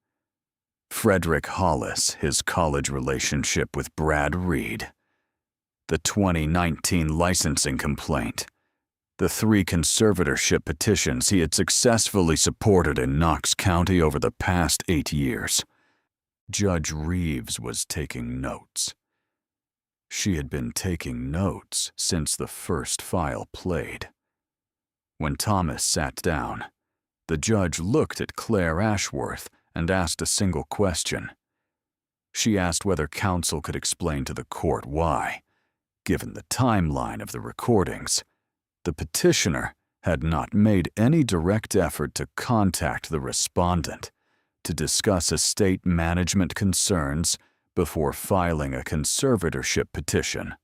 Frederick Hollis, his college relationship with Brad Reed, the 2019 licensing complaint, the 3 conservatorship petitions he had successfully supported in Knox County over the past 8 years. Judge Reeves was taking notes. She had been taking notes since the first file played. When Thomas sat down, the judge looked at Claire Ashworth and asked a single question. She asked whether counsel could explain to the court why, given the timeline of the recordings, the petitioner had not made any direct effort to contact the respondent to discuss estate management concerns before filing a conservatorship petition.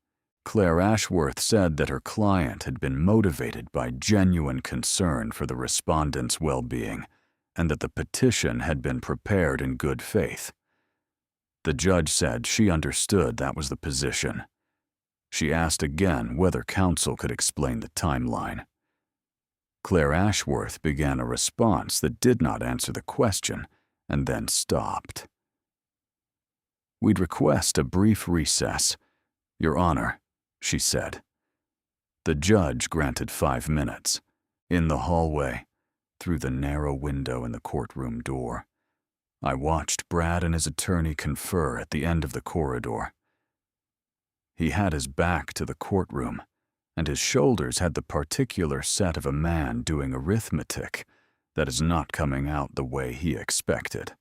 Claire Ashworth said that her client had been motivated by genuine concern for the respondent's well-being and that the petition had been prepared in good faith. The judge said she understood that was the position. She asked again whether counsel could explain the timeline. Claire Ashworth began a response that did not answer the question and then stopped. "We'd request a brief recess, Your Honor," she said. The judge granted 5 minutes. In the hallway, through the narrow window in the courtroom door, I watched Brad and his attorney confer at the end of the corridor. He had his back to the courtroom, and his shoulders had the particular set of a man doing arithmetic that is not coming out the way he expected.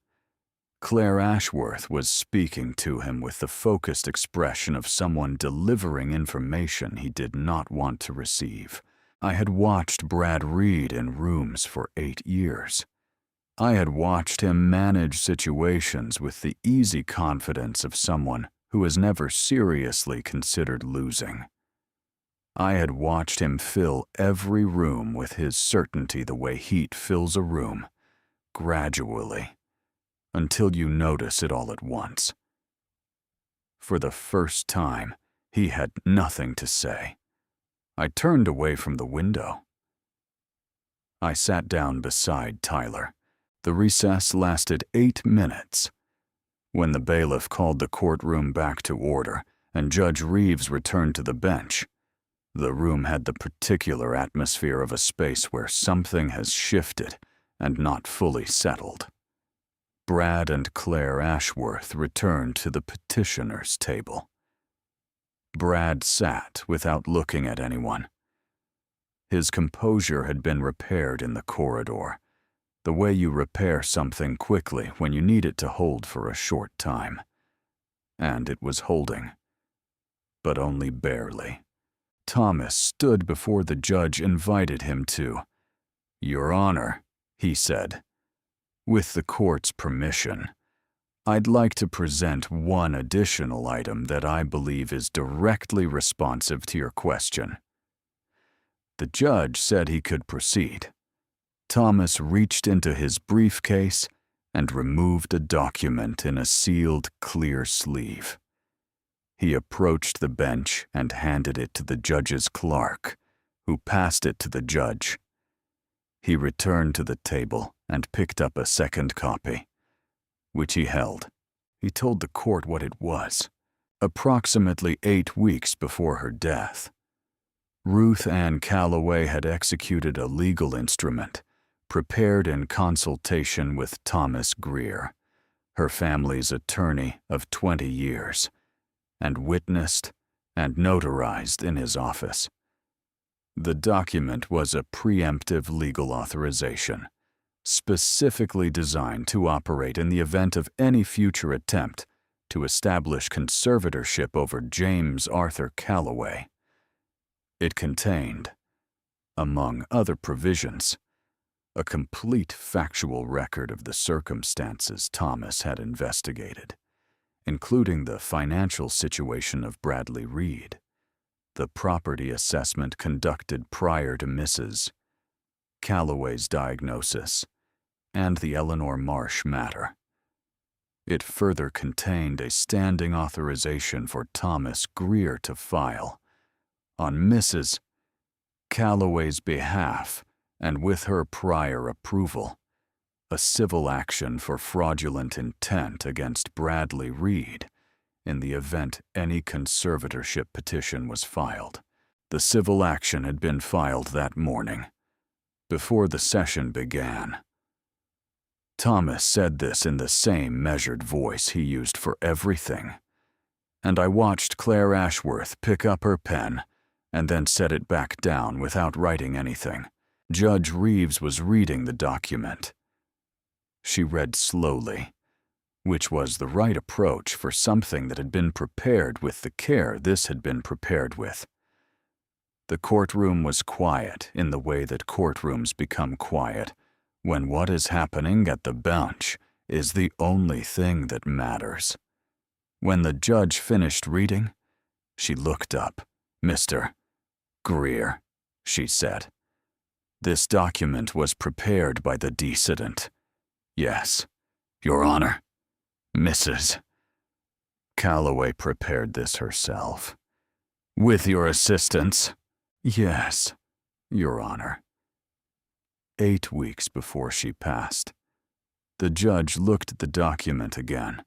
Claire Ashworth was speaking to him with the focused expression of someone delivering information he did not want to receive. I had watched Brad Reed in rooms for 8 years. I had watched him manage situations with the easy confidence of someone who has never seriously considered losing. I had watched him fill every room with his certainty the way heat fills a room, gradually, until you notice it all at once. For the first time, he had nothing to say. I turned away from the window. I sat down beside Tyler. The recess lasted 8 minutes. When the bailiff called the courtroom back to order and Judge Reeves returned to the bench, the room had the particular atmosphere of a space where something has shifted and not fully settled. Brad and Claire Ashworth returned to the petitioner's table. Brad sat without looking at anyone. His composure had been repaired in the corridor, the way you repair something quickly when you need it to hold for a short time. And it was holding, but only barely. Thomas stood before the judge, invited him to. "Your Honor," he said, "with the court's permission, I'd like to present one additional item that I believe is directly responsive to your question." The judge said he could proceed. Thomas reached into his briefcase and removed a document in a sealed, clear sleeve. He approached the bench and handed it to the judge's clerk, who passed it to the judge. He returned to the table and picked up a second copy, which he held. He told the court what it was. Approximately 8 weeks before her death, Ruth Ann Calloway had executed a legal instrument, prepared in consultation with Thomas Greer, her family's attorney of 20 years, and witnessed and notarized in his office. The document was a preemptive legal authorization, specifically designed to operate in the event of any future attempt to establish conservatorship over James Arthur Calloway. It contained, among other provisions, a complete factual record of the circumstances Thomas had investigated, including the financial situation of Bradley Reed, the property assessment conducted prior to Mrs. Calloway's diagnosis, and the Eleanor Marsh matter. It further contained a standing authorization for Thomas Greer to file, on Mrs. Calloway's behalf and with her prior approval, a civil action for fraudulent intent against Bradley Reed in the event any conservatorship petition was filed. The civil action had been filed that morning, before the session began. Thomas said this in the same measured voice he used for everything, and I watched Claire Ashworth pick up her pen and then set it back down without writing anything. Judge Reeves was reading the document. She read slowly, which was the right approach for something that had been prepared with the care this had been prepared with. The courtroom was quiet in the way that courtrooms become quiet when what is happening at the bench is the only thing that matters. When the judge finished reading, she looked up. "Mr. Greer," she said, "this document was prepared by the decedent." "Yes, Your Honor." "Mrs. Calloway prepared this herself." "With your assistance?" "Yes, Your Honor." 8 weeks before she passed, the judge looked at the document again.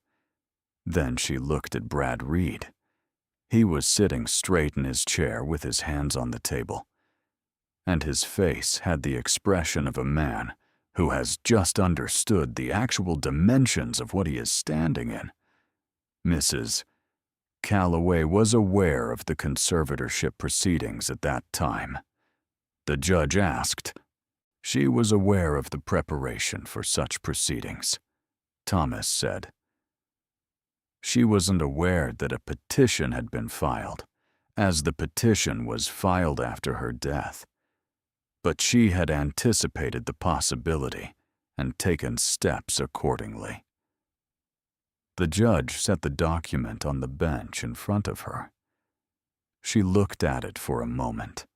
Then she looked at Brad Reed. He was sitting straight in his chair with his hands on the table, and his face had the expression of a man who has just understood the actual dimensions of what he is standing in. Mrs. Calloway was aware of the conservatorship proceedings at that time. The judge asked. She was aware of the preparation for such proceedings, Thomas said. She wasn't aware that a petition had been filed, as the petition was filed after her death. But she had anticipated the possibility and taken steps accordingly. The judge set the document on the bench in front of her. She looked at it for a moment.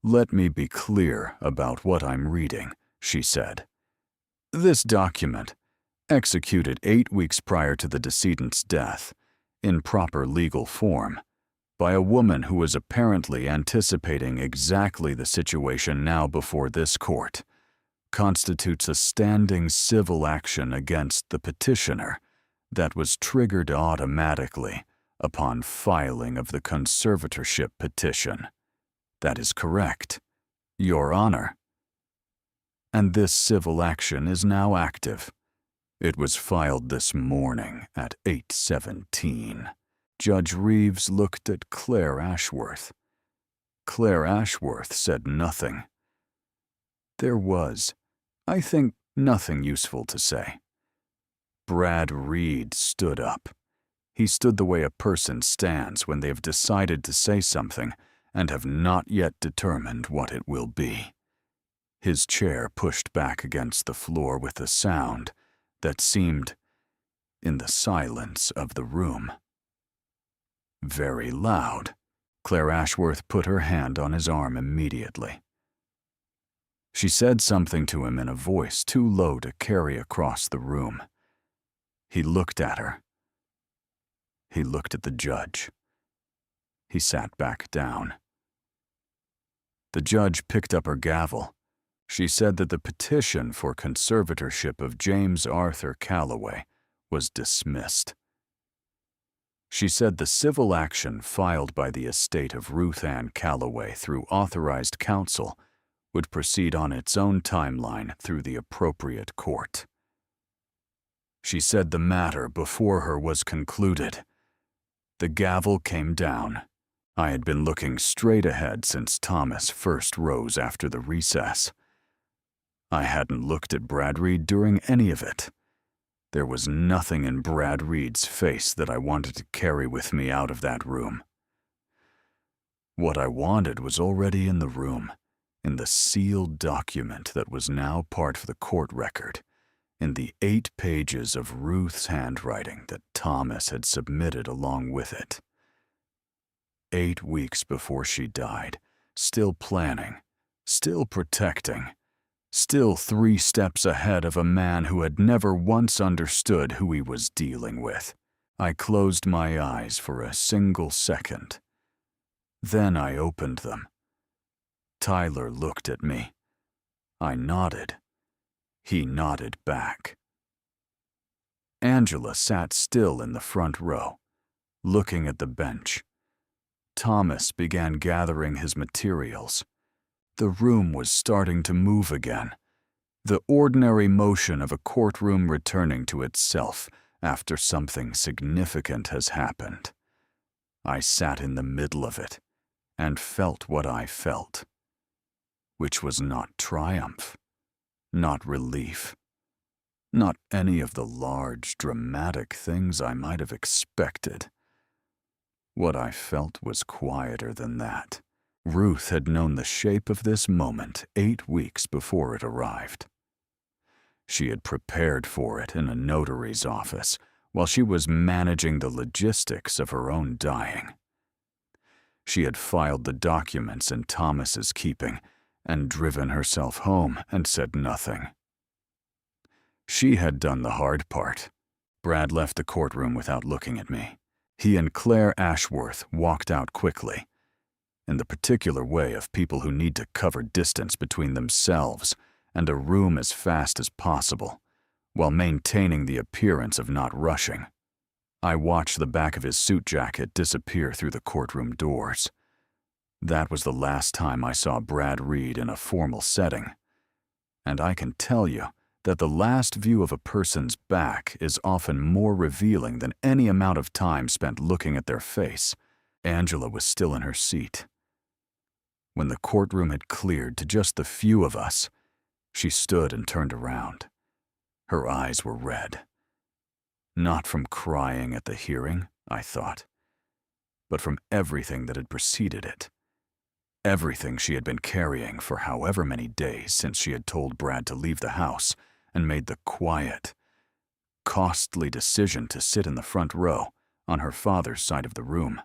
"Let me be clear about what I'm reading," she said. "This document, executed 8 weeks prior to the decedent's death, in proper legal form, by a woman who was apparently anticipating exactly the situation now before this court, constitutes a standing civil action against the petitioner that was triggered automatically upon filing of the conservatorship petition. That is correct, Your Honor. And this civil action is now active. It was filed this morning at 8:17. Judge Reeves looked at Claire Ashworth. Claire Ashworth said nothing. There was, I think, nothing useful to say. Brad Reed stood up. He stood the way a person stands when they have decided to say something and have not yet determined what it will be. His chair pushed back against the floor with a sound that seemed, in the silence of the room, very loud. Claire Ashworth put her hand on his arm immediately. She said something to him in a voice too low to carry across the room. He looked at her. He looked at the judge. He sat back down. The judge picked up her gavel. She said that the petition for conservatorship of James Arthur Calloway was dismissed. She said the civil action filed by the estate of Ruth Ann Calloway through authorized counsel would proceed on its own timeline through the appropriate court. She said the matter before her was concluded. The gavel came down. I had been looking straight ahead since Thomas first rose after the recess. I hadn't looked at Brad Reed during any of it. There was nothing in Brad Reed's face that I wanted to carry with me out of that room. What I wanted was already in the room, in the sealed document that was now part of the court record, in the 8 pages of Ruth's handwriting that Thomas had submitted along with it. 8 weeks before she died, still planning, still protecting, still 3 steps ahead of a man who had never once understood who he was dealing with. I closed my eyes for a single second. Then I opened them. Tyler looked at me. I nodded. He nodded back. Angela sat still in the front row, looking at the bench. Thomas began gathering his materials. The room was starting to move again, the ordinary motion of a courtroom returning to itself after something significant has happened. I sat in the middle of it and felt what I felt, which was not triumph, not relief, not any of the large, dramatic things I might have expected. What I felt was quieter than that. Ruth had known the shape of this moment 8 weeks before it arrived. She had prepared for it in a notary's office while she was managing the logistics of her own dying. She had filed the documents in Thomas's keeping and driven herself home and said nothing. She had done the hard part. Brad left the courtroom without looking at me. He and Claire Ashworth walked out quickly, in the particular way of people who need to cover distance between themselves and a room as fast as possible, while maintaining the appearance of not rushing. I watched the back of his suit jacket disappear through the courtroom doors. That was the last time I saw Brad Reed in a formal setting. And I can tell you that the last view of a person's back is often more revealing than any amount of time spent looking at their face. Angela was still in her seat. When the courtroom had cleared to just the few of us, she stood and turned around. Her eyes were red. Not from crying at the hearing, I thought, but from everything that had preceded it. Everything she had been carrying for however many days since she had told Brad to leave the house and made the quiet, costly decision to sit in the front row on her father's side of the room.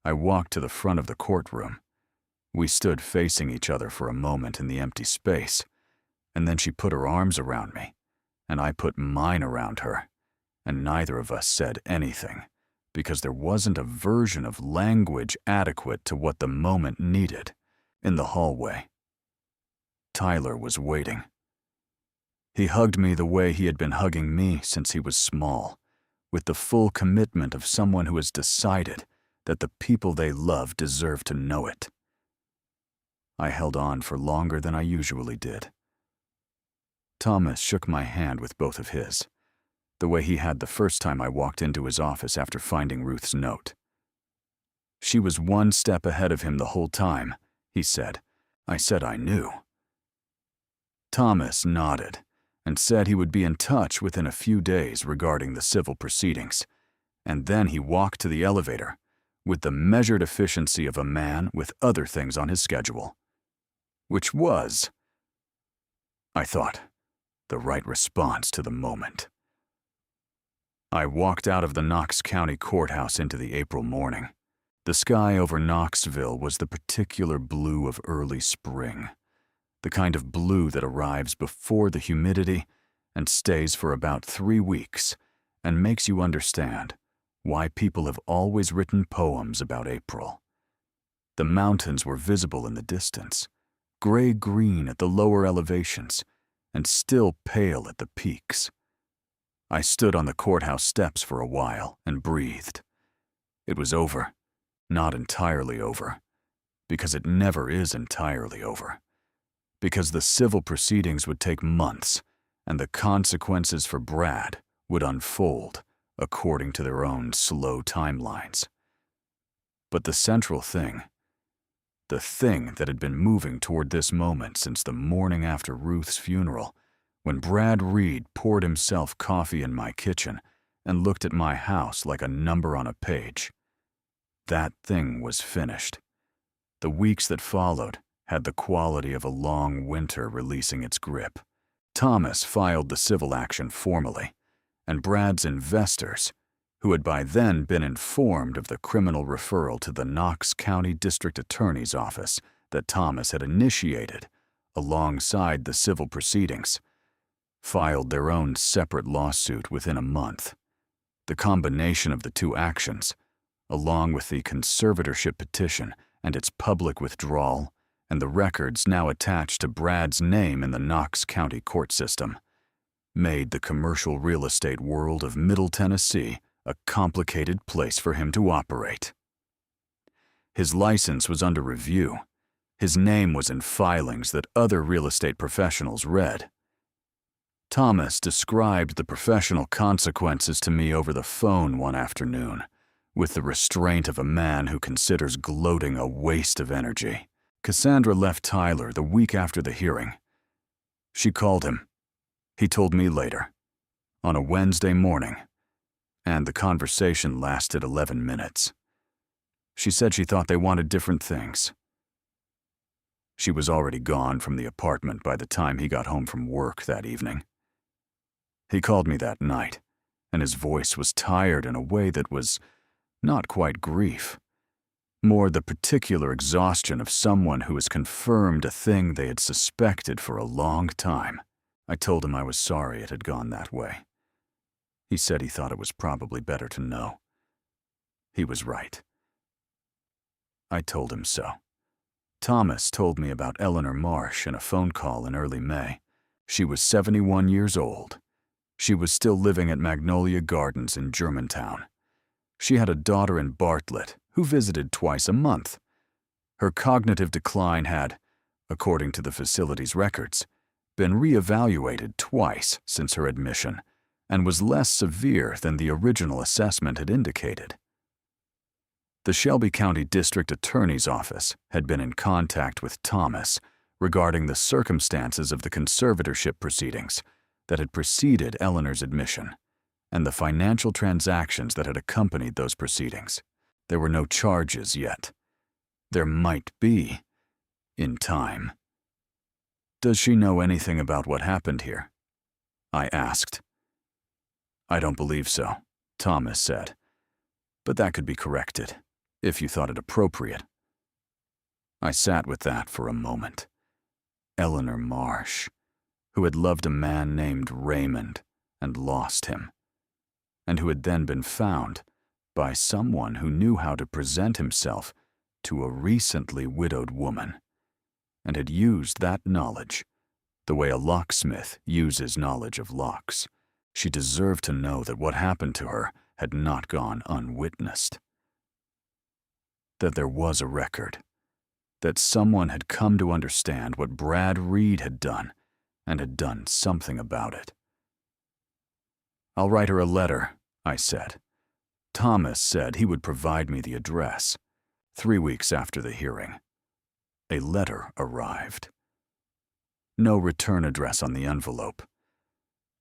I walked to the front of the courtroom. We stood facing each other for a moment in the empty space, and then she put her arms around me, and I put mine around her, and neither of us said anything, because there wasn't a version of language adequate to what the moment needed. In the hallway, Tyler was waiting. He hugged me the way he had been hugging me since he was small, with the full commitment of someone who has decided that the people they love deserve to know it. I held on for longer than I usually did. Thomas shook my hand with both of his, the way he had the first time I walked into his office after finding Ruth's note. She was 1 step ahead of him the whole time, he said. I said I knew. Thomas nodded and said he would be in touch within a few days regarding the civil proceedings, and then he walked to the elevator with the measured efficiency of a man with other things on his schedule, which was, I thought, the right response to the moment. I walked out of the Knox County Courthouse into the April morning. The sky over Knoxville was the particular blue of early spring, the kind of blue that arrives before the humidity and stays for about 3 weeks and makes you understand why people have always written poems about April. The mountains were visible in the distance, gray-green at the lower elevations, and still pale at the peaks. I stood on the courthouse steps for a while and breathed. It was over. Not entirely over. Because it never is entirely over. Because the civil proceedings would take months, and the consequences for Brad would unfold according to their own slow timelines. But the central thing, the thing that had been moving toward this moment since the morning after Ruth's funeral, when Brad Reed poured himself coffee in my kitchen and looked at my house like a number on a page, that thing was finished. The weeks that followed had the quality of a long winter releasing its grip. Thomas filed the civil action formally, and Brad's investors, who had by then been informed of the criminal referral to the Knox County District Attorney's Office that Thomas had initiated alongside the civil proceedings, filed their own separate lawsuit within a month. The combination of the two actions, along with the conservatorship petition and its public withdrawal, and the records now attached to Brad's name in the Knox County court system, made the commercial real estate world of Middle Tennessee a complicated place for him to operate. His license was under review. His name was in filings that other real estate professionals read. Thomas described the professional consequences to me over the phone one afternoon, with the restraint of a man who considers gloating a waste of energy. Cassandra left Tyler the week after the hearing. She called him. He told me later, on a Wednesday morning, and the conversation lasted 11 minutes. She said she thought they wanted different things. She was already gone from the apartment by the time he got home from work that evening. He called me that night, and his voice was tired in a way that was not quite grief, more the particular exhaustion of someone who has confirmed a thing they had suspected for a long time. I told him I was sorry it had gone that way. He said he thought it was probably better to know. He was right. I told him so. Thomas told me about Eleanor Marsh in a phone call in early May. She was 71 years old. She was still living at Magnolia Gardens in Germantown. She had a daughter in Bartlett who visited twice a month. Her cognitive decline had, according to the facility's records, been reevaluated twice since her admission and was less severe than the original assessment had indicated. The Shelby County District Attorney's Office had been in contact with Thomas regarding the circumstances of the conservatorship proceedings that had preceded Eleanor's admission and the financial transactions that had accompanied those proceedings. There were no charges yet. There might be, in time. Does she know anything about what happened here? I asked. I don't believe so, Thomas said, but that could be corrected, if you thought it appropriate. I sat with that for a moment. Eleanor Marsh, who had loved a man named Raymond and lost him, and who had then been found by someone who knew how to present himself to a recently widowed woman, and had used that knowledge the way a locksmith uses knowledge of locks. She deserved to know that what happened to her had not gone unwitnessed. That there was a record. That someone had come to understand what Brad Reed had done and had done something about it. I'll write her a letter, I said. Thomas said he would provide me the address. 3 weeks after the hearing, a letter arrived. No return address on the envelope.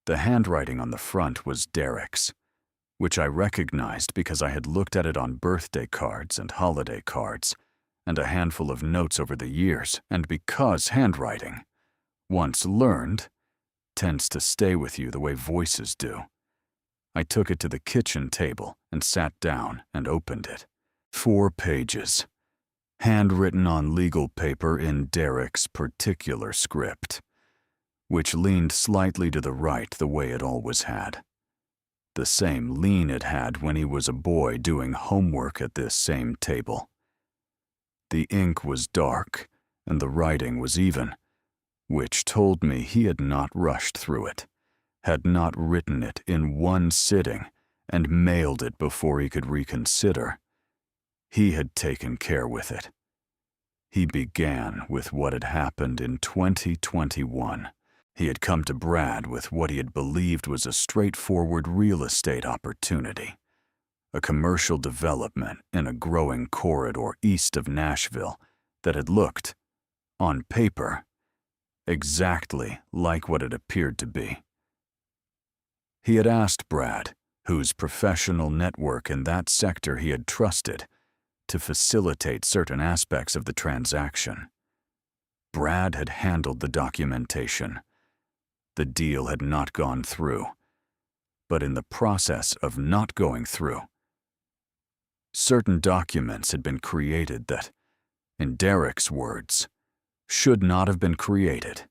The handwriting on the front was Derek's, which I recognized because I had looked at it on birthday cards and holiday cards, and a handful of notes over the years, and because handwriting, once learned, tends to stay with you the way voices do. I took it to the kitchen table and sat down and opened it. 4 pages, handwritten on legal paper in Derek's particular script, which leaned slightly to the right the way it always had. The same lean it had when he was a boy doing homework at this same table. The ink was dark and the writing was even, which told me he had not rushed through it, had not written it in one sitting and mailed it before he could reconsider. He had taken care with it. He began with what had happened in 2021. He had come to Brad with what he had believed was a straightforward real estate opportunity, a commercial development in a growing corridor east of Nashville that had looked, on paper, exactly like what it appeared to be. He had asked Brad, whose professional network in that sector he had trusted, to facilitate certain aspects of the transaction. Brad had handled the documentation. The deal had not gone through, but in the process of not going through, certain documents had been created that, in Derek's words, should not have been created,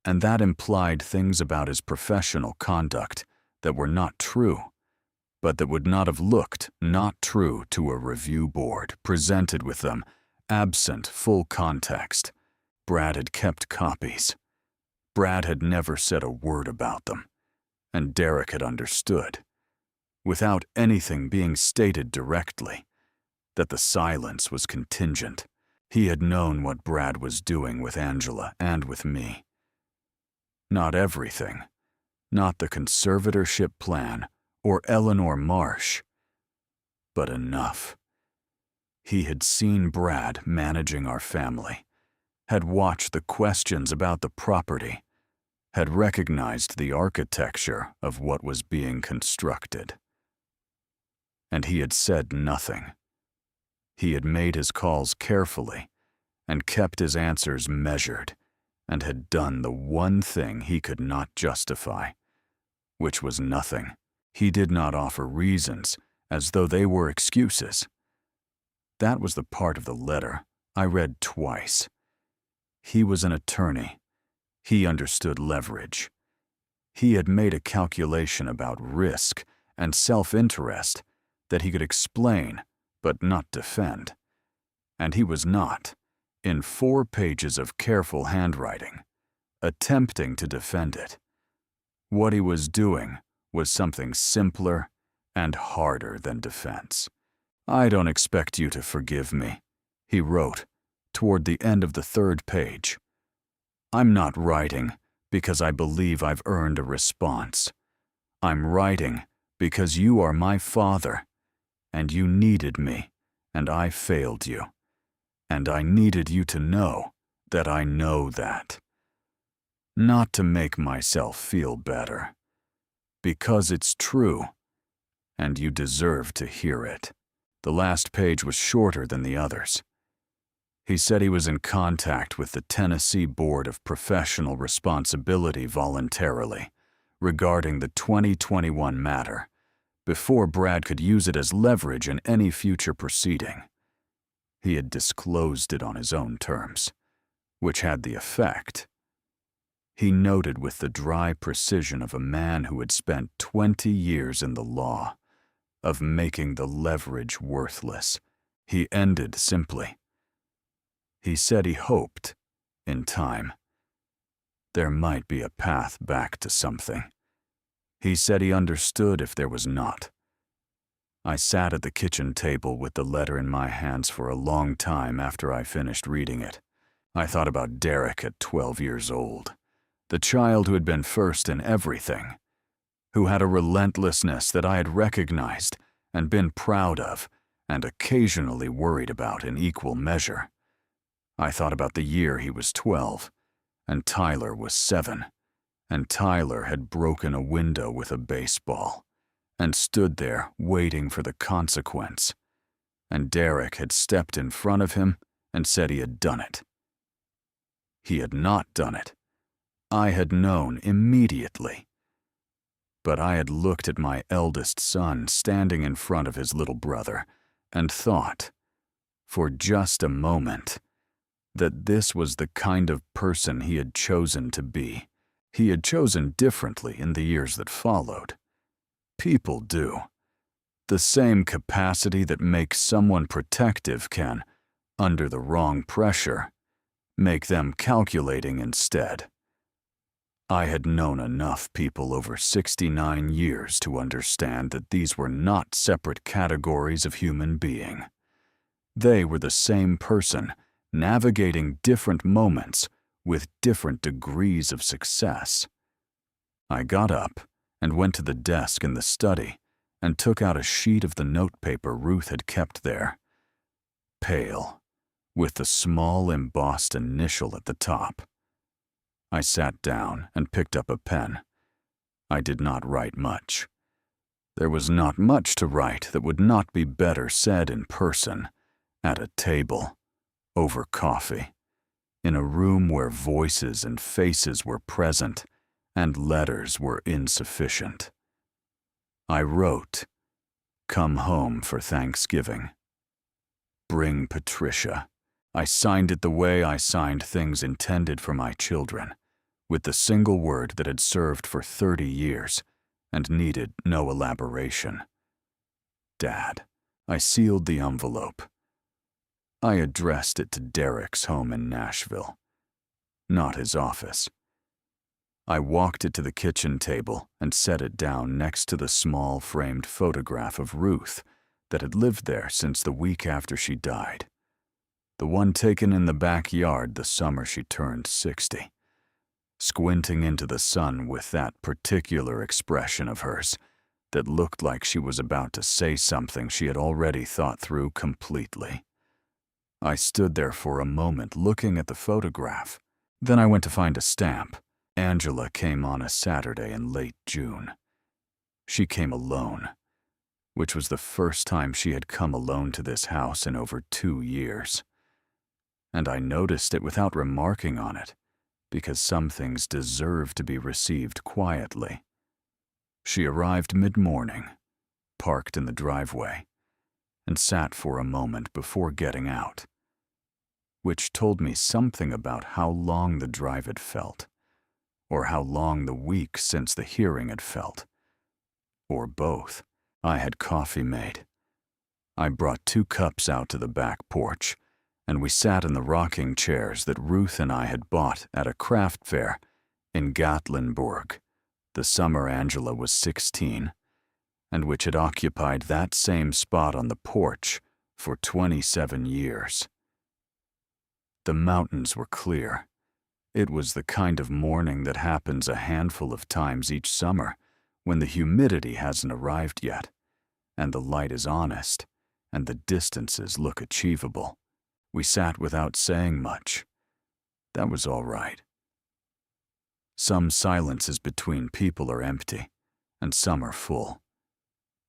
and that implied things about his professional conduct that were not true, but that would not have looked not true to a review board presented with them, absent full context. Brad had kept copies. Brad had never said a word about them, and Derek had understood, without anything being stated directly, that the silence was contingent. He had known what Brad was doing with Angela and with me. Not everything, not the conservatorship plan or Eleanor Marsh, but enough. He had seen Brad managing our family, had watched the questions about the property, had recognized the architecture of what was being constructed. And he had said nothing. He had made his calls carefully and kept his answers measured, and had done the one thing he could not justify, which was nothing. He did not offer reasons as though they were excuses. That was the part of the letter I read twice. He was an attorney. He understood leverage. He had made a calculation about risk and self-interest that he could explain but not defend. And he was not, in 4 pages of careful handwriting, attempting to defend it. What he was doing was something simpler and harder than defense. "I don't expect you to forgive me," he wrote, toward the end of the 3rd page. "I'm not writing because I believe I've earned a response. I'm writing because you are my father, and you needed me, and I failed you. And I needed you to know that I know that. Not to make myself feel better, because it's true, and you deserve to hear it." The last page was shorter than the others. He said he was in contact with the Tennessee Board of Professional Responsibility voluntarily regarding the 2021 matter, before Brad could use it as leverage in any future proceeding. He had disclosed it on his own terms, which had the effect, he noted with the dry precision of a man who had spent 20 years in the law, of making the leverage worthless. He ended simply. He said he hoped, in time, there might be a path back to something. He said he understood if there was not. I sat at the kitchen table with the letter in my hands for a long time after I finished reading it. I thought about Derek at 12 years old, the child who had been first in everything, who had a relentlessness that I had recognized and been proud of and occasionally worried about in equal measure. I thought about the year he was 12, and Tyler was 7, and Tyler had broken a window with a baseball, and stood there waiting for the consequence, and Derek had stepped in front of him and said he had done it. He had not done it. I had known immediately. But I had looked at my eldest son standing in front of his little brother and thought, for just a moment, that this was the kind of person he had chosen to be. He had chosen differently in the years that followed. People do. The same capacity that makes someone protective can, under the wrong pressure, make them calculating instead. I had known enough people over 69 years to understand that these were not separate categories of human being. They were the same person, navigating different moments with different degrees of success. I got up and went to the desk in the study and took out a sheet of the notepaper Ruth had kept there. Pale, with the small embossed initial at the top. I sat down and picked up a pen. I did not write much. There was not much to write that would not be better said in person, at a table, over coffee, in a room where voices and faces were present and letters were insufficient. I wrote, "Come home for Thanksgiving. Bring Patricia." I signed it the way I signed things intended for my children, with the single word that had served for 30 years and needed no elaboration. Dad. I sealed the envelope. I addressed it to Derek's home in Nashville, not his office. I walked it to the kitchen table and set it down next to the small framed photograph of Ruth that had lived there since the week after she died. The one taken in the backyard the summer she turned 60. Squinting into the sun with that particular expression of hers that looked like she was about to say something she had already thought through completely. I stood there for a moment looking at the photograph. Then I went to find a stamp. Angela came on a Saturday in late June. She came alone, which was the first time she had come alone to this house in over 2 years. And I noticed it without remarking on it, because some things deserve to be received quietly. She arrived mid-morning, parked in the driveway, and sat for a moment before getting out, which told me something about how long the drive had felt, or how long the week since the hearing had felt, or both. I had coffee made. I brought 2 cups out to the back porch, and we sat in the rocking chairs that Ruth and I had bought at a craft fair in Gatlinburg, the summer Angela was 16, and which had occupied that same spot on the porch for 27 years. The mountains were clear. It was the kind of morning that happens a handful of times each summer when the humidity hasn't arrived yet, and the light is honest, and the distances look achievable. We sat without saying much. That was all right. Some silences between people are empty, and some are full.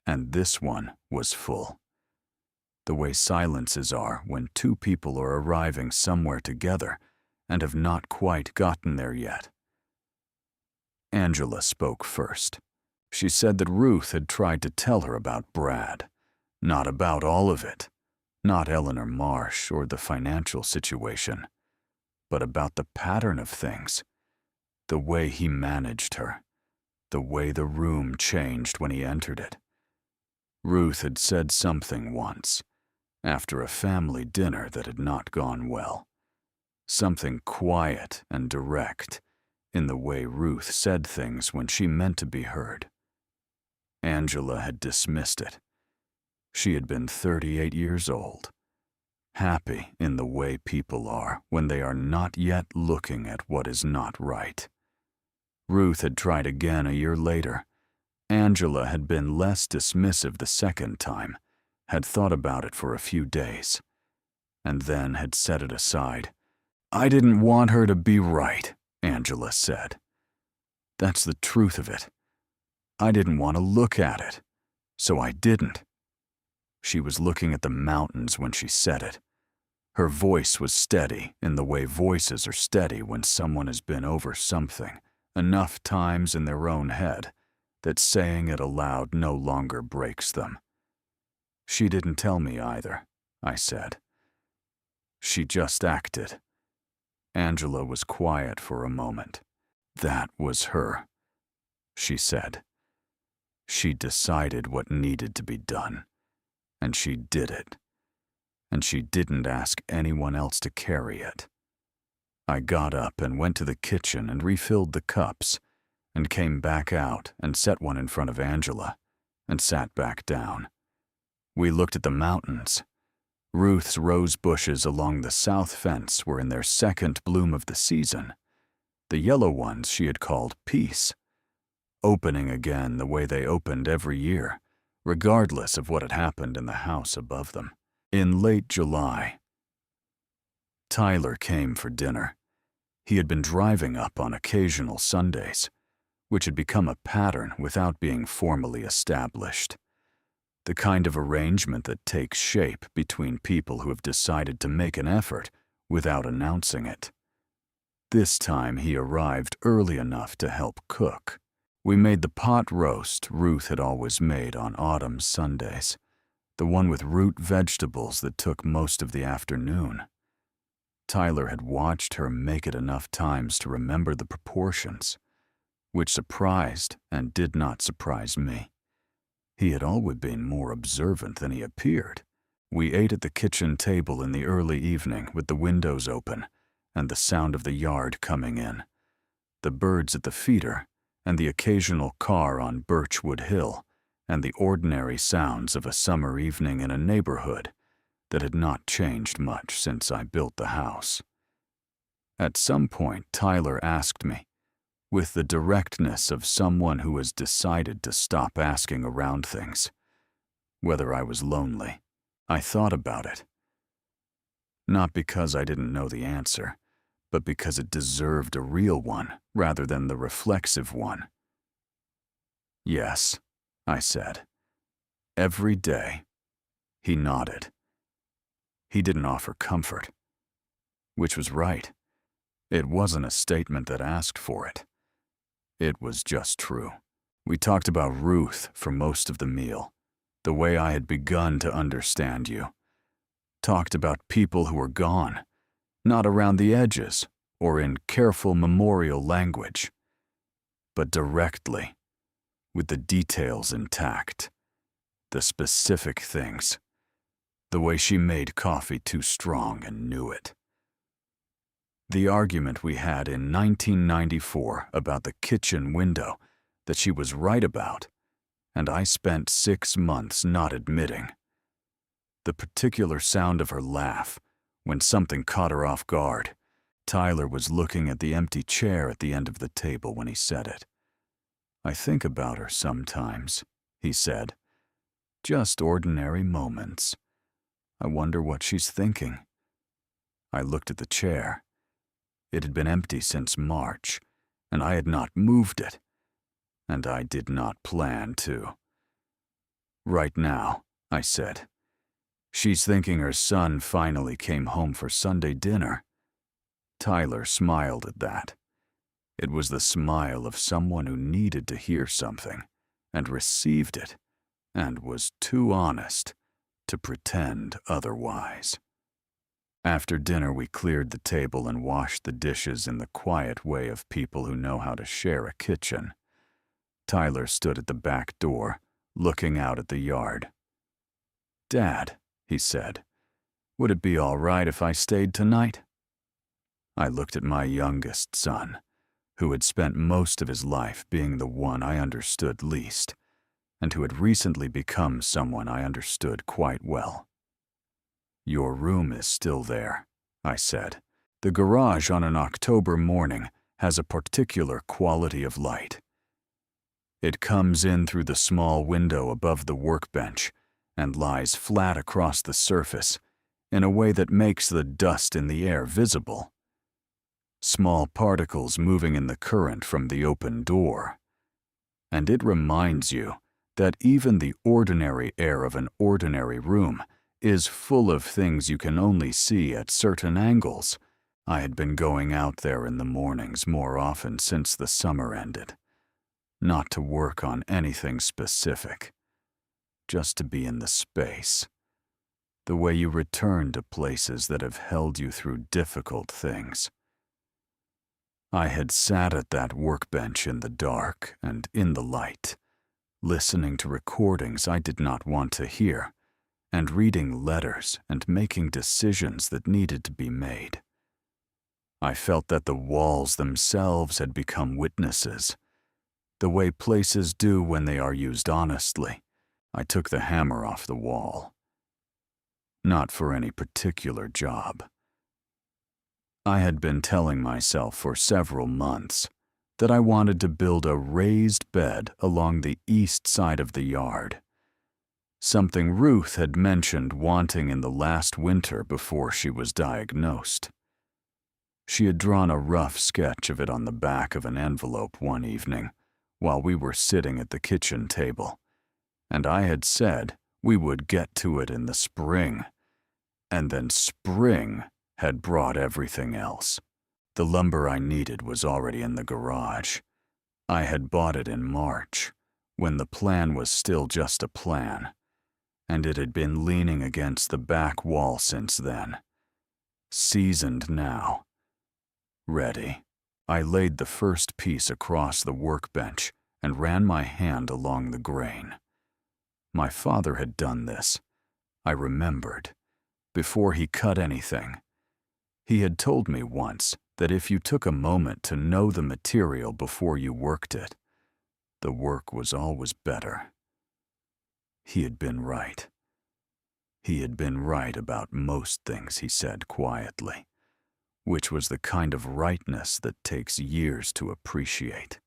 And this one was full. The way silences are when 2 people are arriving somewhere together and have not quite gotten there yet. Angela spoke first. She said that Ruth had tried to tell her about Brad, not about all of it, not Eleanor Marsh or the financial situation, but about the pattern of things, the way he managed her, the way the room changed when he entered it. Ruth had said something once, after a family dinner that had not gone well, something quiet and direct in the way Ruth said things when she meant to be heard. Angela had dismissed it. She had been 38 years old, happy in the way people are when they are not yet looking at what is not right. Ruth had tried again a year later. Angela had been less dismissive the second time, had thought about it for a few days, and then had set it aside. "I didn't want her to be right," Angela said. "That's the truth of it. I didn't want to look at it, so I didn't." She was looking at the mountains when she said it. Her voice was steady in the way voices are steady when someone has been over something enough times in their own head that saying it aloud no longer breaks them. "She didn't tell me either," I said. "She just acted." Angela was quiet for a moment. "That was her," she said. "She decided what needed to be done, and she did it. And she didn't ask anyone else to carry it." I got up and went to the kitchen and refilled the cups, and came back out and set one in front of Angela, and sat back down. We looked at the mountains. Ruth's rose bushes along the south fence were in their second bloom of the season. The yellow ones she had called peace, opening again the way they opened every year, regardless of what had happened in the house above them. In late July, Tyler came for dinner. He had been driving up on occasional Sundays, which had become a pattern without being formally established. The kind of arrangement that takes shape between people who have decided to make an effort without announcing it. This time he arrived early enough to help cook. We made the pot roast Ruth had always made on autumn Sundays, the one with root vegetables that took most of the afternoon. Tyler had watched her make it enough times to remember the proportions, which surprised and did not surprise me. He had always been more observant than he appeared. We ate at the kitchen table in the early evening with the windows open and the sound of the yard coming in, the birds at the feeder, and the occasional car on Birchwood Hill, and the ordinary sounds of a summer evening in a neighborhood that had not changed much since I built the house. At some point, Tyler asked me, with the directness of someone who has decided to stop asking around things, whether I was lonely. I thought about it. Not because I didn't know the answer, but because it deserved a real one rather than the reflexive one. Yes, I said. Every day. He nodded. He didn't offer comfort, which was right. It wasn't a statement that asked for it. It was just true. We talked about Ruth for most of the meal, the way I had begun to understand you. Talked about people who were gone, not around the edges or in careful memorial language, but directly, with the details intact, the specific things, the way she made coffee too strong and knew it. The argument we had in 1994 about the kitchen window that she was right about, and I spent 6 months not admitting. The particular sound of her laugh when something caught her off guard. Tyler was looking at the empty chair at the end of the table when he said it. I think about her sometimes, he said. Just ordinary moments. I wonder what she's thinking. I looked at the chair. It had been empty since March, and I had not moved it, and I did not plan to. Right now, I said, she's thinking her son finally came home for Sunday dinner. Tyler smiled at that. It was the smile of someone who needed to hear something, and received it, and was too honest to pretend otherwise. After dinner, we cleared the table and washed the dishes in the quiet way of people who know how to share a kitchen. Tyler stood at the back door, looking out at the yard. "Dad," he said, "would it be all right if I stayed tonight?" I looked at my youngest son, who had spent most of his life being the one I understood least, and who had recently become someone I understood quite well. "Your room is still there," I said. "The garage on an October morning has a particular quality of light. It comes in through the small window above the workbench and lies flat across the surface in a way that makes the dust in the air visible. Small particles moving in the current from the open door. And it reminds you that even the ordinary air of an ordinary room is full of things you can only see at certain angles. I had been going out there in the mornings more often since the summer ended. Not to work on anything specific. Just to be in the space. The way you return to places that have held you through difficult things. I had sat at that workbench in the dark and in the light, listening to recordings I did not want to hear, and reading letters and making decisions that needed to be made. I felt that the walls themselves had become witnesses, the way places do when they are used honestly. I took the hammer off the wall. not for any particular job. I had been telling myself for several months that I wanted to build a raised bed along the east side of the yard, something Ruth had mentioned wanting in the last winter before she was diagnosed. She had drawn a rough sketch of it on the back of an envelope one evening while we were sitting at the kitchen table, and I had said we would get to it in the spring, and then spring had brought everything else. The lumber I needed was already in the garage. I had bought it in March, when the plan was still just a plan, and it had been leaning against the back wall since then. Seasoned now. Ready. I laid the first piece across the workbench and ran my hand along the grain. My father had done this, I remembered, before he cut anything. He had told me once that if you took a moment to know the material before you worked it, the work was always better. He had been right. He had been right about most things, he said quietly, which was the kind of rightness that takes years to appreciate.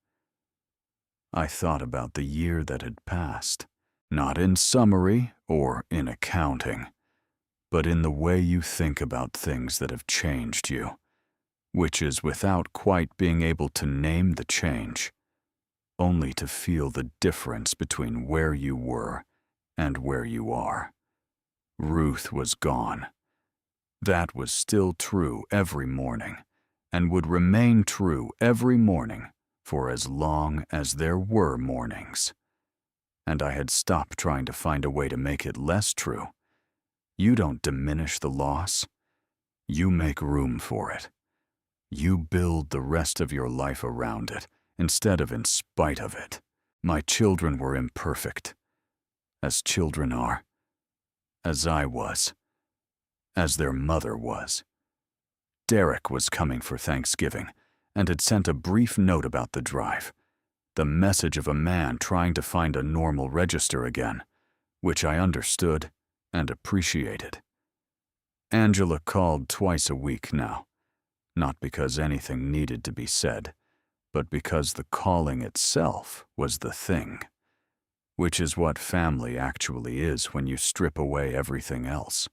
I thought about the year that had passed, not in summary or in accounting, but in the way you think about things that have changed you, which is without quite being able to name the change, only to feel the difference between where you were and where you are. Ruth was gone. That was still true every morning, and would remain true every morning for as long as there were mornings. And I had stopped trying to find a way to make it less true. You don't diminish the loss. You make room for it. You build the rest of your life around it, instead of in spite of it. My children were imperfect, as children are, as I was, as their mother was. Derek was coming for Thanksgiving, and had sent a brief note about the drive, the message of a man trying to find a normal register again, which I understood and appreciated. Angela called twice a week now, not because anything needed to be said, but because the calling itself was the thing, which is what family actually is when you strip away everything else.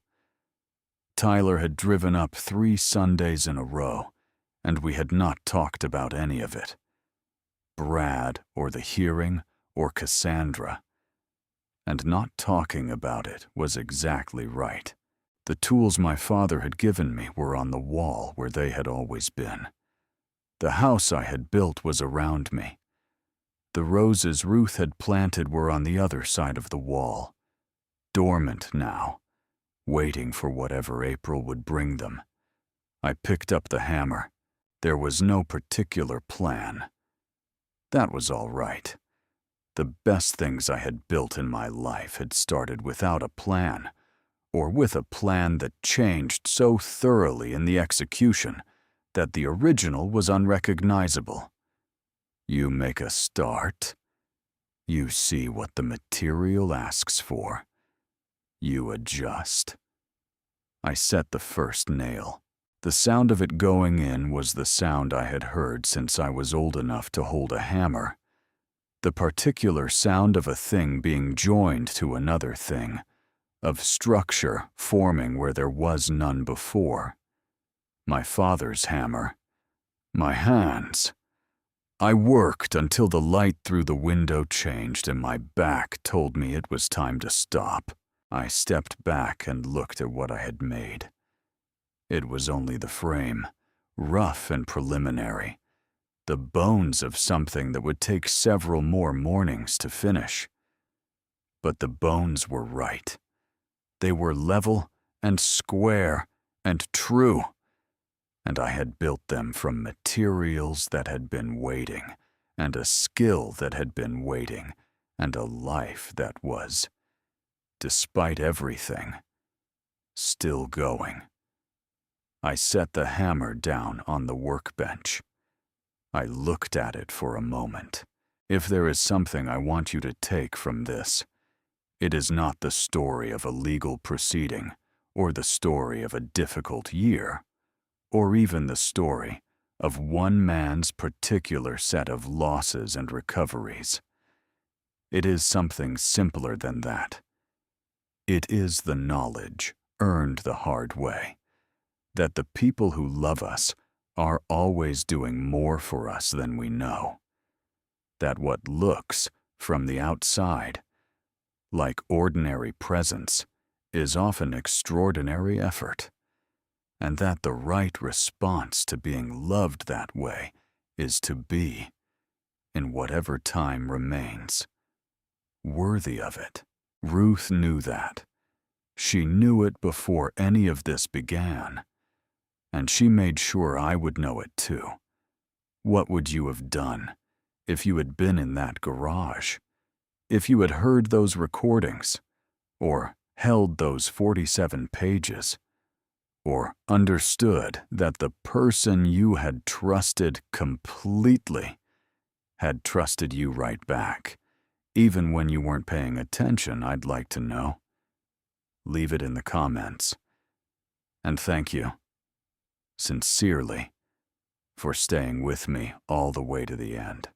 Tyler had driven up 3 Sundays in a row, and we had not talked about any of it. Brad, or the hearing, or Cassandra. And not talking about it was exactly right. The tools my father had given me were on the wall where they had always been. The house I had built was around me. The roses Ruth had planted were on the other side of the wall, dormant now, waiting for whatever April would bring them. I picked up the hammer. There was no particular plan. That was all right. The best things I had built in my life had started without a plan, or with a plan that changed so thoroughly in the execution that the original was unrecognizable. You make a start. You see what the material asks for. You adjust. I set the first nail. The sound of it going in was the sound I had heard since I was old enough to hold a hammer. The particular sound of a thing being joined to another thing, of structure forming where there was none before. My father's hammer. My hands. I worked until the light through the window changed and my back told me it was time to stop. I stepped back and looked at what I had made. It was only the frame, rough and preliminary, the bones of something that would take several more mornings to finish. But the bones were right. They were level and square and true, and I had built them from materials that had been waiting, and a skill that had been waiting, and a life that was, despite everything, still going. I set the hammer down on the workbench. I looked at it for a moment. If there is something I want you to take from this, it is not the story of a legal proceeding or the story of a difficult year, or even the story of one man's particular set of losses and recoveries. It is something simpler than that. It is the knowledge, earned the hard way, that the people who love us are always doing more for us than we know. That what looks, from the outside, like ordinary presence, is often extraordinary effort, and that the right response to being loved that way is to be, in whatever time remains, worthy of it. Ruth knew that. She knew it before any of this began, and she made sure I would know it too. What would you have done if you had been in that garage? If you had heard those recordings, or held those 47 pages, or understood that the person you had trusted completely had trusted you right back, even when you weren't paying attention, I'd like to know. Leave it in the comments. And thank you, sincerely, for staying with me all the way to the end.